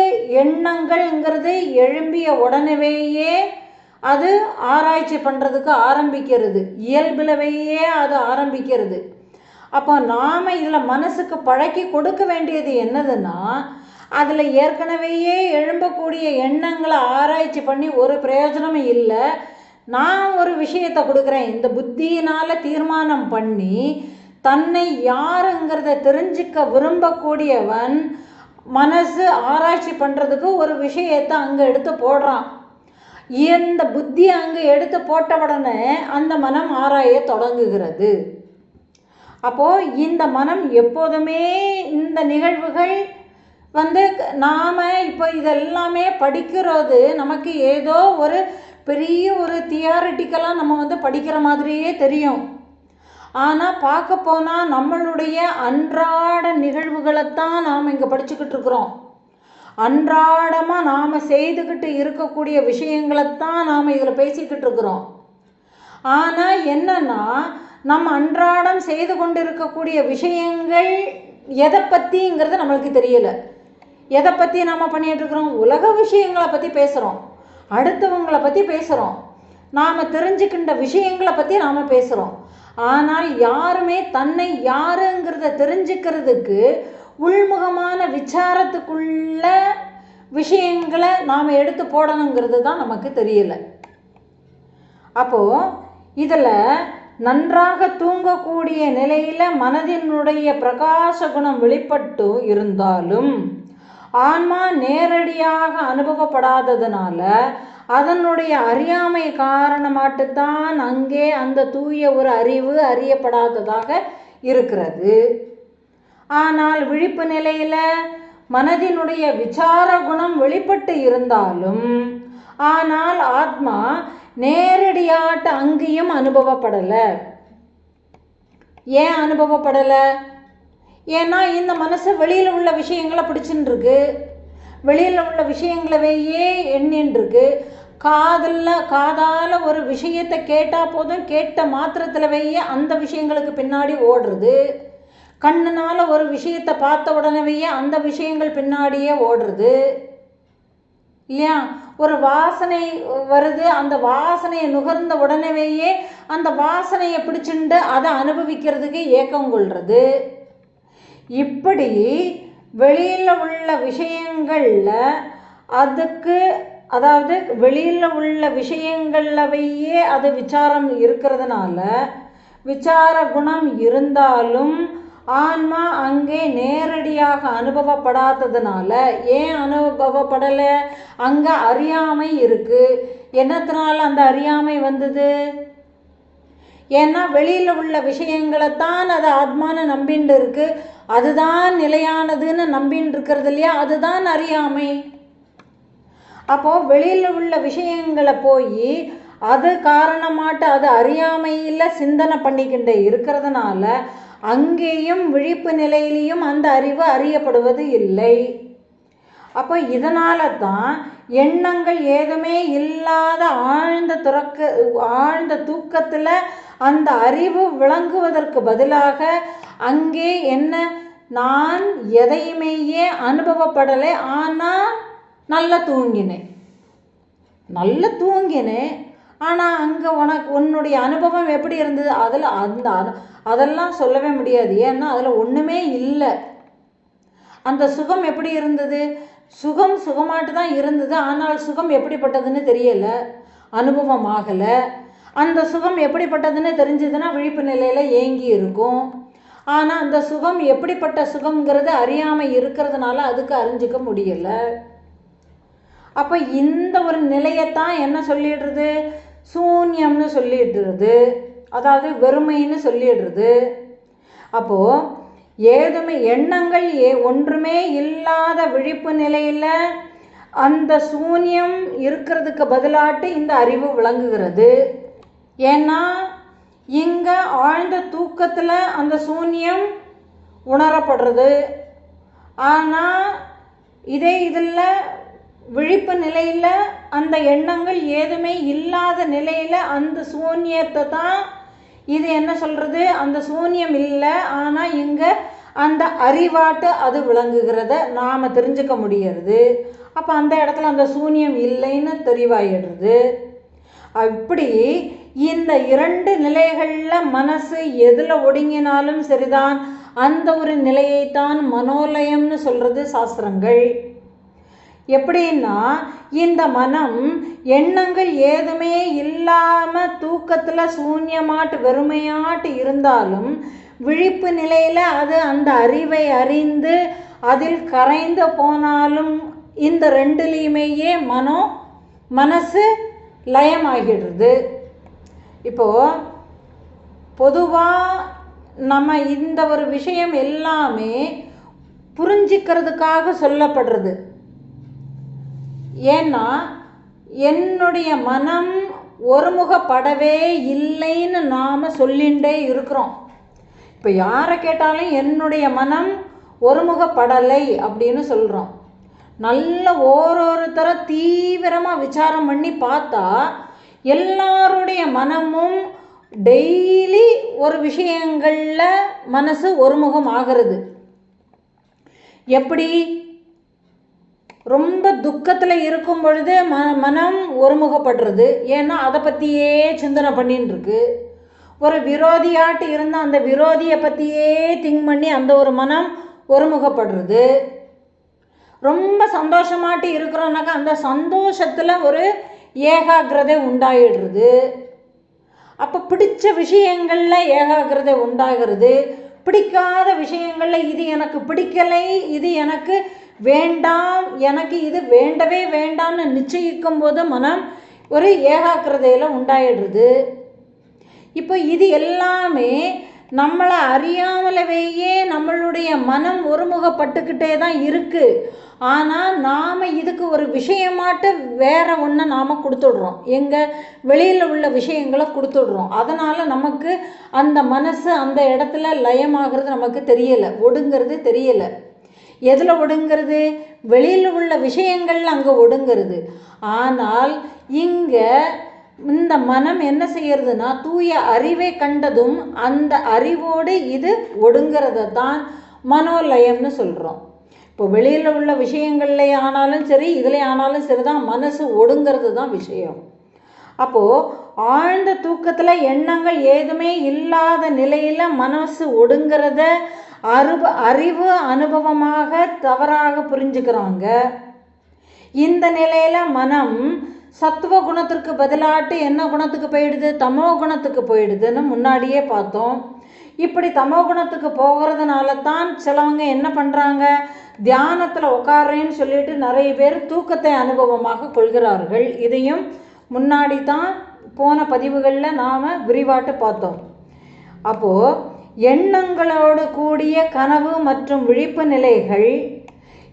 எண்ணங்கள்ங்கிறது எழும்பிய உடனேயே அது ஆராய்ச்சி பண்ணுறதுக்கு ஆரம்பிக்கிறது, இயல்புலவையே அது ஆரம்பிக்கிறது. அப்போ நாம் இதில் மனசுக்கு பழக்கி கொடுக்க வேண்டியது என்னதுன்னா, அதில் ஏற்கனவேயே எழும்பக்கூடிய எண்ணங்களை ஆராய்ச்சி பண்ணி ஒரு பிரயோஜனமும் இல்லை. நான் ஒரு விஷயத்தை கொடுக்குறேன், இந்த புத்தியினால் தீர்மானம் பண்ணி தன்னை யாருங்கிறத தெரிஞ்சிக்க விரும்பக்கூடியவன் மனசு ஆராய்ச்சி பண்ணுறதுக்கு ஒரு விஷயத்தை அங்கே எடுத்து போடுறான். இந்த புத்தி அங்கே எடுத்து போட்ட உடனே அந்த மனம் ஆராய தொடங்குகிறது. அப்போது இந்த மனம் எப்போதுமே இந்த நிகழ்வுகள் நாம் இப்போ இதெல்லாமே படிக்கிறது நமக்கு ஏதோ ஒரு பெரிய ஒரு தியரிட்டிக்கலாக நம்ம படிக்கிற மாதிரியே தெரியும். ஆனால் பார்க்க போனால் நம்மளுடைய அன்றாட நிகழ்வுகளைத்தான் நாம் இங்கே படிச்சுக்கிட்டு இருக்கிறோம். அன்றாடமாக நாம் செய்துக்கிட்டு இருக்கக்கூடிய விஷயங்களைத்தான் நாம் இதில் பேசிக்கிட்டு இருக்கிறோம். ஆனால் என்னன்னா, நம்ம அன்றாடம் செய்து கொண்டு இருக்கக்கூடிய விஷயங்கள் எதை பற்றிங்கிறது நம்மளுக்கு தெரியலை. எதை பற்றி நாம் பண்ணிகிட்டு இருக்கிறோம்? உலக விஷயங்களை பற்றி பேசுகிறோம், அடுத்தவங்களை பற்றி பேசுகிறோம், நாம் தெரிஞ்சுக்கின்ற விஷயங்களை பற்றி நாம் பேசுகிறோம். ஆனால் யாருமே தன்னை யாருங்கிறத தெரிஞ்சுக்கிறதுக்கு உள்முகமான விசாரத்துக்குள்ள விஷயங்களை நாம் எடுத்து போடணுங்கிறது தான் நமக்கு தெரியல. அப்போது இதில் நன்றாக தூங்கக்கூடிய நிலையில் மனதினுடைய பிரகாச குணம் வெளிப்பட்டு இருந்தாலும் ஆன்மா நேரடியாக அனுபவப்படாததுனால அதனுடைய அறியாமை காரணமாட்டுத்தான் அங்கே அந்த தூய ஒரு அறிவு அறியப்படாததாக இருக்கிறது. ஆனால் விழிப்பு நிலையில் மனதினுடைய விசார குணம் வெளிப்பட்டு இருந்தாலும் ஆனால் ஆத்மா நேரடியாட்டு அங்கேயும் அனுபவப்படலை. ஏன் அனுபவப்படலை? ஏன்னா இந்த மனசு வெளியில் உள்ள விஷயங்களை பிடிச்சின்னு இருக்கு, வெளியில் உள்ள விஷயங்களவையே எண்ணின்னு இருக்கு. காதால் ஒரு விஷயத்தை கேட்டால் போதும், கேட்ட மாத்திரத்திலவையே அந்த விஷயங்களுக்கு பின்னாடி ஓடுறது. கண்ணுனால் ஒரு விஷயத்தை பார்த்த உடனேயே அந்த விஷயங்கள் பின்னாடியே ஓடுறது இல்லையா? ஒரு வாசனை வருது, அந்த வாசனையை நுகர்ந்த உடனேயே அந்த வாசனையை பிடிச்சுண்டு அதை அனுபவிக்கிறதுக்கு ஏக்கம் கொள்வது. இப்படி வெளியில் உள்ள விஷயங்களில் அதுக்கு, அதாவது வெளியில் உள்ள விஷயங்களவையே அது விசாரம் இருக்கிறதுனால, விசார குணம் இருந்தாலும் ஆன்மா அங்கே நேரடியாக அனுபவப்படாததுனால, ஏன் அனுபவப்படலை? அங்கே அறியாமை இருக்குது. என்னத்தினால அந்த அறியாமை வந்தது? ஏன்னா வெளியில் உள்ள விஷயங்களைத்தான் அது ஆத்மான்னு நம்பின்னு இருக்கு, அதுதான் நிலையானதுன்னு நம்பின்னு இருக்கிறது இல்லையா? அதுதான் அறியாமை. அப்போது வெளியில் உள்ள விஷயங்களை போய் அது காரணமாட்டு அது அறியாமையில் சிந்தனை பண்ணிக்கிண்டே இருக்கிறதுனால அங்கேயும் விழிப்பு நிலையிலையும் அந்த அறிவு அறியப்படுவது இல்லை. அப்போ இதனால தான் எண்ணங்கள் ஏதுமே இல்லாத ஆழ்ந்த தூக்கத்தில் அந்த அறிவு விளங்குவதற்கு பதிலாக அங்கே என்ன, நான் எதையுமேயே அனுபவப்படலை, ஆனால் நல்லா தூங்கினேன். ஆனால் அங்கே உன்னுடைய அனுபவம் எப்படி இருந்தது? அதெல்லாம் சொல்லவே முடியாது. ஏன்னா அதில் ஒன்றுமே இல்லை. அந்த சுகம் எப்படி இருந்தது? சுகமாட்டு தான் இருந்தது, ஆனால் சுகம் எப்படிப்பட்டதுன்னு தெரியலை, அனுபவம் ஆகலை. அந்த சுகம் எப்படிப்பட்டதுன்னு தெரிஞ்சதுன்னா விழிப்பு நிலையில் ஏங்கி இருக்கும். ஆனால் அந்த சுகம் எப்படிப்பட்ட சுகம்ங்கிறது அறியாமல் இருக்கிறதுனால அதுக்கு அறிஞ்சிக்க முடியலை. அப்போ இந்த ஒரு நிலையத்தான் என்ன சொல்லிடுறது? சூன்யம்னு சொல்லிடுறது, அதாவது வெறுமைன்னு சொல்லிடுறது. அப்போது ஏதுமே எண்ணங்கள் ஒன்றுமே இல்லாத விழிப்பு நிலையில் அந்த சூன்யம் இருக்கிறதுக்கு பதிலாட்டு இந்த அறிவு விளங்குகிறது. ஏன்னா இங்கே ஆழ்ந்த தூக்கத்தில் அந்த சூன்யம் உணரப்படுறது. ஆனால் இதில் விழிப்பு நிலையில் அந்த எண்ணங்கள் ஏதுமே இல்லாத நிலையில் அந்த சூன்யத்தை தான் இது என்ன சொல்கிறது? அந்த சூன்யம் இல்லை, ஆனால் இங்கே அந்த அறிவாட்டு அது விளங்குகிறத நாம் தெரிஞ்சுக்க முடியறது. அப்போ அந்த இடத்துல அந்த சூன்யம் இல்லைன்னு தெரிவாயிடுறது. அப்படி இந்த இரண்டு நிலைகளில் மனசு எதில் ஒடுங்கினாலும் சரிதான், அந்த ஒரு நிலையைத்தான் மனோலயம்னு சொல்கிறது சாஸ்திரங்கள். எப்படின்னா இந்த மனம் எண்ணங்கள் ஏதுமே இல்லாமல் தூக்கத்தில் சூன்யமாட்டு வெறுமையாட்டு இருந்தாலும் விழிப்பு நிலையில் அது அந்த அறிவை அறிந்து அதில் கரைந்து போனாலும் இந்த ரெண்டுலேயுமேயே மனசு லயமாகிடுறது. இப்போது பொதுவாக நம்ம இந்த ஒரு விஷயம் எல்லாமே புரிஞ்சிக்கிறதுக்காக சொல்லப்படுறது. ஏன்னா என்னுடைய மனம் ஒருமுகப்படவே இல்லைன்னு நாம் சொல்லிகிட்டே இருக்கிறோம். இப்போ யாரை கேட்டாலும் என்னுடைய மனம் ஒருமுகப்படலை அப்படின்னு சொல்கிறோம். நல்ல ஒருத்தர தீவிரமாக விசாரம் பண்ணி பார்த்தா எல்லாருடைய மனமும் டெய்லி ஒரு விஷயங்களில் மனசு ஒருமுகம் ஆகிறது. எப்படி? ரொம்ப துக்கத்தில் இருக்கும் பொழுது மனம் ஒருமுகப்படுறது. ஏன்னா அதை பற்றியே சிந்தனை பண்ணின்னு இருக்கு. ஒரு விரோதியாட்டு இருந்தால் அந்த விரோதியை பற்றியே திங்க் பண்ணி அந்த ஒரு மனம் ஒருமுகப்படுறது. ரொம்ப சந்தோஷமாட்டு இருக்கிறோன்னாக்கா அந்த சந்தோஷத்தில் ஒரு ஏகாகிரதை உண்டாயிடுறது. அப்போ பிடிச்ச விஷயங்களில் ஏகாகிரதை உண்டாகிறது. பிடிக்காத விஷயங்களில் இது எனக்கு பிடிக்கலை, இது எனக்கு வேண்டாம், எனக்கு இது வேண்டவே வேண்டாம்னு நிச்சயிக்கும் போது மனம் ஒரு ஏகாக்கிரதையில் உண்டாயிடுறது. இப்போ இது எல்லாமே நம்மளை அறியாமலவேயே நம்மளுடைய மனம் ஒருமுகப்பட்டுக்கிட்டே தான் இருக்குது. ஆனால் நாம் இதுக்கு ஒரு விஷயமாட்டு வேற ஒன்றை நாம் கொடுத்துடுறோம், எங்கள் வெளியில் உள்ள விஷயங்களை கொடுத்துடுறோம். அதனால் நமக்கு அந்த மனசு அந்த இடத்துல லயமாகிறது நமக்கு தெரியலை, ஒடுங்கிறது தெரியலை. எதில் ஒடுங்கிறது? வெளியில் உள்ள விஷயங்கள் அங்கே ஒடுங்கிறது. ஆனால் இங்கே இந்த மனம் என்ன செய்யறதுன்னா, தூய அறிவை கண்டதும் அந்த அறிவோடு இது ஒடுங்கிறத தான் மனோலயம்னு சொல்கிறோம். இப்போ வெளியில் உள்ள விஷயங்கள்ல ஆனாலும் சரி, இதில் ஆனாலும் சரி தான், மனசு ஒடுங்கிறது தான் விஷயம். அப்போது ஆழ்ந்த தூக்கத்தில் எண்ணங்கள் ஏதுமே இல்லாத நிலையில் மனசு ஒடுங்கிறத அறிவு அனுபவமாக தவறாக புரிஞ்சுக்கிறாங்க. இந்த நிலையில் மனம் சத்துவ குணத்திற்கு பதிலாட்டு என்ன குணத்துக்கு போயிடுது? தமோ குணத்துக்கு போயிடுதுன்னு முன்னாடியே பார்த்தோம். இப்படி தமோ குணத்துக்கு போகிறதுனால தான் சிலவங்க என்ன பண்ணுறாங்க, தியானத்தில் உட்கார்றேன்னு சொல்லிட்டு நிறைய பேர் தூக்கத்தை அனுபவமாக கொள்கிறார்கள். இதையும் முன்னாடி தான் போன பதிவுகளில் நாம் விரிவாட்டு பார்த்தோம். அப்போது எண்ணங்களோடு கூடிய கனவு மற்றும் விழிப்பு நிலைகள்,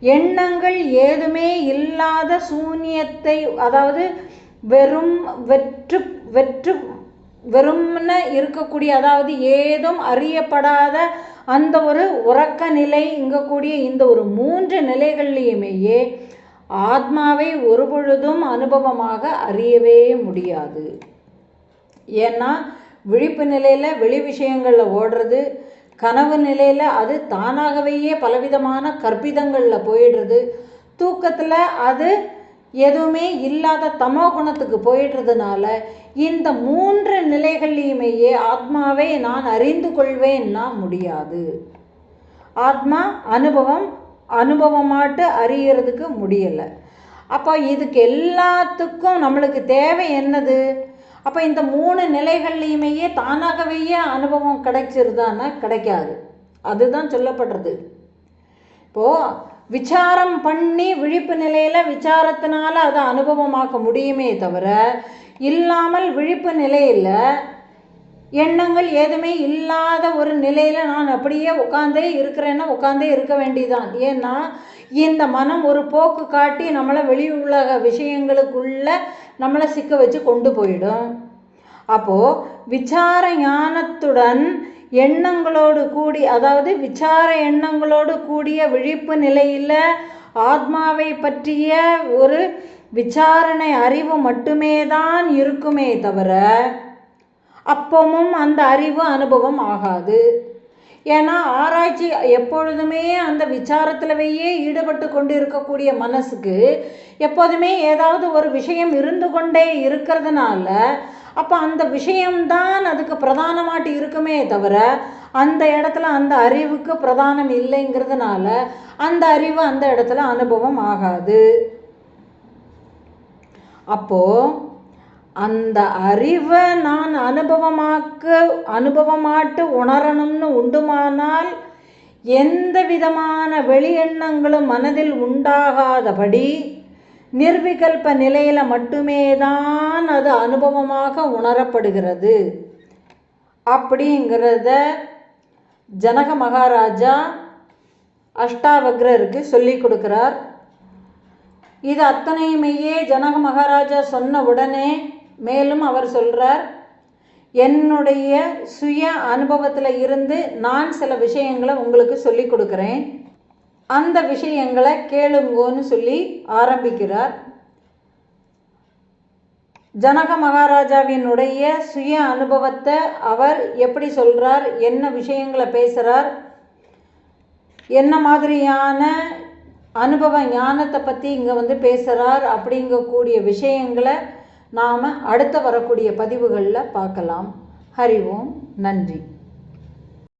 எண்ணங்கள் ஏதுமே இல்லாத சூன்யத்தை, அதாவது வெறும்னு இருக்கக்கூடிய, அதாவது ஏதும் அறியப்படாத அந்த ஒரு உறக்க நிலை, இங்கக்கூடிய இந்த ஒரு 3 நிலைகள்லையுமேயே ஆத்மாவை ஒருபொழுதும் அனுபவமாக அறியவே முடியாது. ஏன்னா விழிப்பு நிலையில் வெளி விஷயங்களில் ஓடுறது, கனவு நிலையில் அது தானாகவே பலவிதமான கற்பிதங்களில் போயிடுறது, தூக்கத்தில் அது எதுவுமே இல்லாத தமோ குணத்துக்கு போயிடுறதுனால இந்த 3 நிலைகள்லையுமேயே ஆத்மாவை நான் அறிந்து கொள்வேன்னா முடியாது. ஆத்மா அனுபவமாட்டு அறியறதுக்கு முடியலை. அப்போ இதுக்கு எல்லாத்துக்கும் நம்மளுக்கு தேவை என்னது? அப்போ இந்த 3 நிலைகள்லையுமேயே தானாகவே அனுபவம் கிடைச்சிருதான்னா கிடைக்காது. அதுதான் சொல்லப்படுறது. இப்போது விசாரம் பண்ணி விழிப்பு நிலையில் விசாரத்தினால அதை அனுபவமாக்க முடியுமே தவிர, இல்லாமல் விழிப்பு நிலையில் எண்ணங்கள் ஏதுமே இல்லாத ஒரு நிலையில் நான் அப்படியே உட்காந்தே இருக்கிறேன்னா உட்காந்தே இருக்க வேண்டியதான். ஏன்னா இந்த மனம் ஒரு போக்கு காட்டி நம்மளை வெளி உலக விஷயங்களுக்குள்ள நம்மளை சிக்க வச்சு கொண்டு போயிடும். அப்போது விசார ஞானத்துடன் எண்ணங்களோடு கூடி, அதாவது விசார எண்ணங்களோடு கூடிய விழிப்பு நிலையில் ஆத்மாவை பற்றிய ஒரு விசாரணை அறிவு மட்டுமே தான் இருக்குமே தவிர அப்பவும் அந்த அறிவு அனுபவம் ஆகாது. ஏன்னா ஆராய்ச்சி எப்பொழுதுமே அந்த விசாரத்திலவையே ஈடுபட்டு கொண்டு இருக்கக்கூடிய மனசுக்கு எப்போதுமே ஏதாவது ஒரு விஷயம் இருந்து கொண்டே இருக்கிறதுனால அப்போ அந்த விஷயம்தான் அதுக்கு பிரதானமாட்டு இருக்குமே தவிர அந்த இடத்துல அந்த அறிவுக்கு பிரதானம் இல்லைங்கிறதுனால அந்த அறிவு அந்த இடத்துல அனுபவம் ஆகாது. அப்போது அந்த அறிவை நான் அனுபவமாட்டு உணரணும்னு உண்டுமானால் எந்த விதமான வெளி எண்ணங்களும் மனதில் உண்டாகாதபடி நிர்விகல்ப நிலையில் மட்டுமே தான் அது அனுபவமாக உணரப்படுகிறது. அப்படிங்கிறத ஜனக மகாராஜா அஷ்டாவக்ரருக்கு சொல்லி கொடுக்கிறார். இது அத்தனையுமையே ஜனக மகாராஜா சொன்ன உடனே மேலும் அவர் சொல்கிறார், என்னுடைய சுய அனுபவத்தில் இருந்து நான் சில விஷயங்களை உங்களுக்கு சொல்லி கொடுக்குறேன், அந்த விஷயங்களை கேளுங்கோன்னு சொல்லி ஆரம்பிக்கிறார். ஜனக மகாராஜாவினுடைய சுய அனுபவத்தை அவர் எப்படி சொல்கிறார், என்ன விஷயங்களை பேசுகிறார், என்ன மாதிரியான அனுபவ ஞானத்தை பற்றி இங்கே பேசுகிறார் அப்படிங்கக்கூடிய விஷயங்களை நாம் அடுத்த வரக்கூடிய பதிவுகளில் பார்க்கலாம். ஹரி ஓம். நன்றி.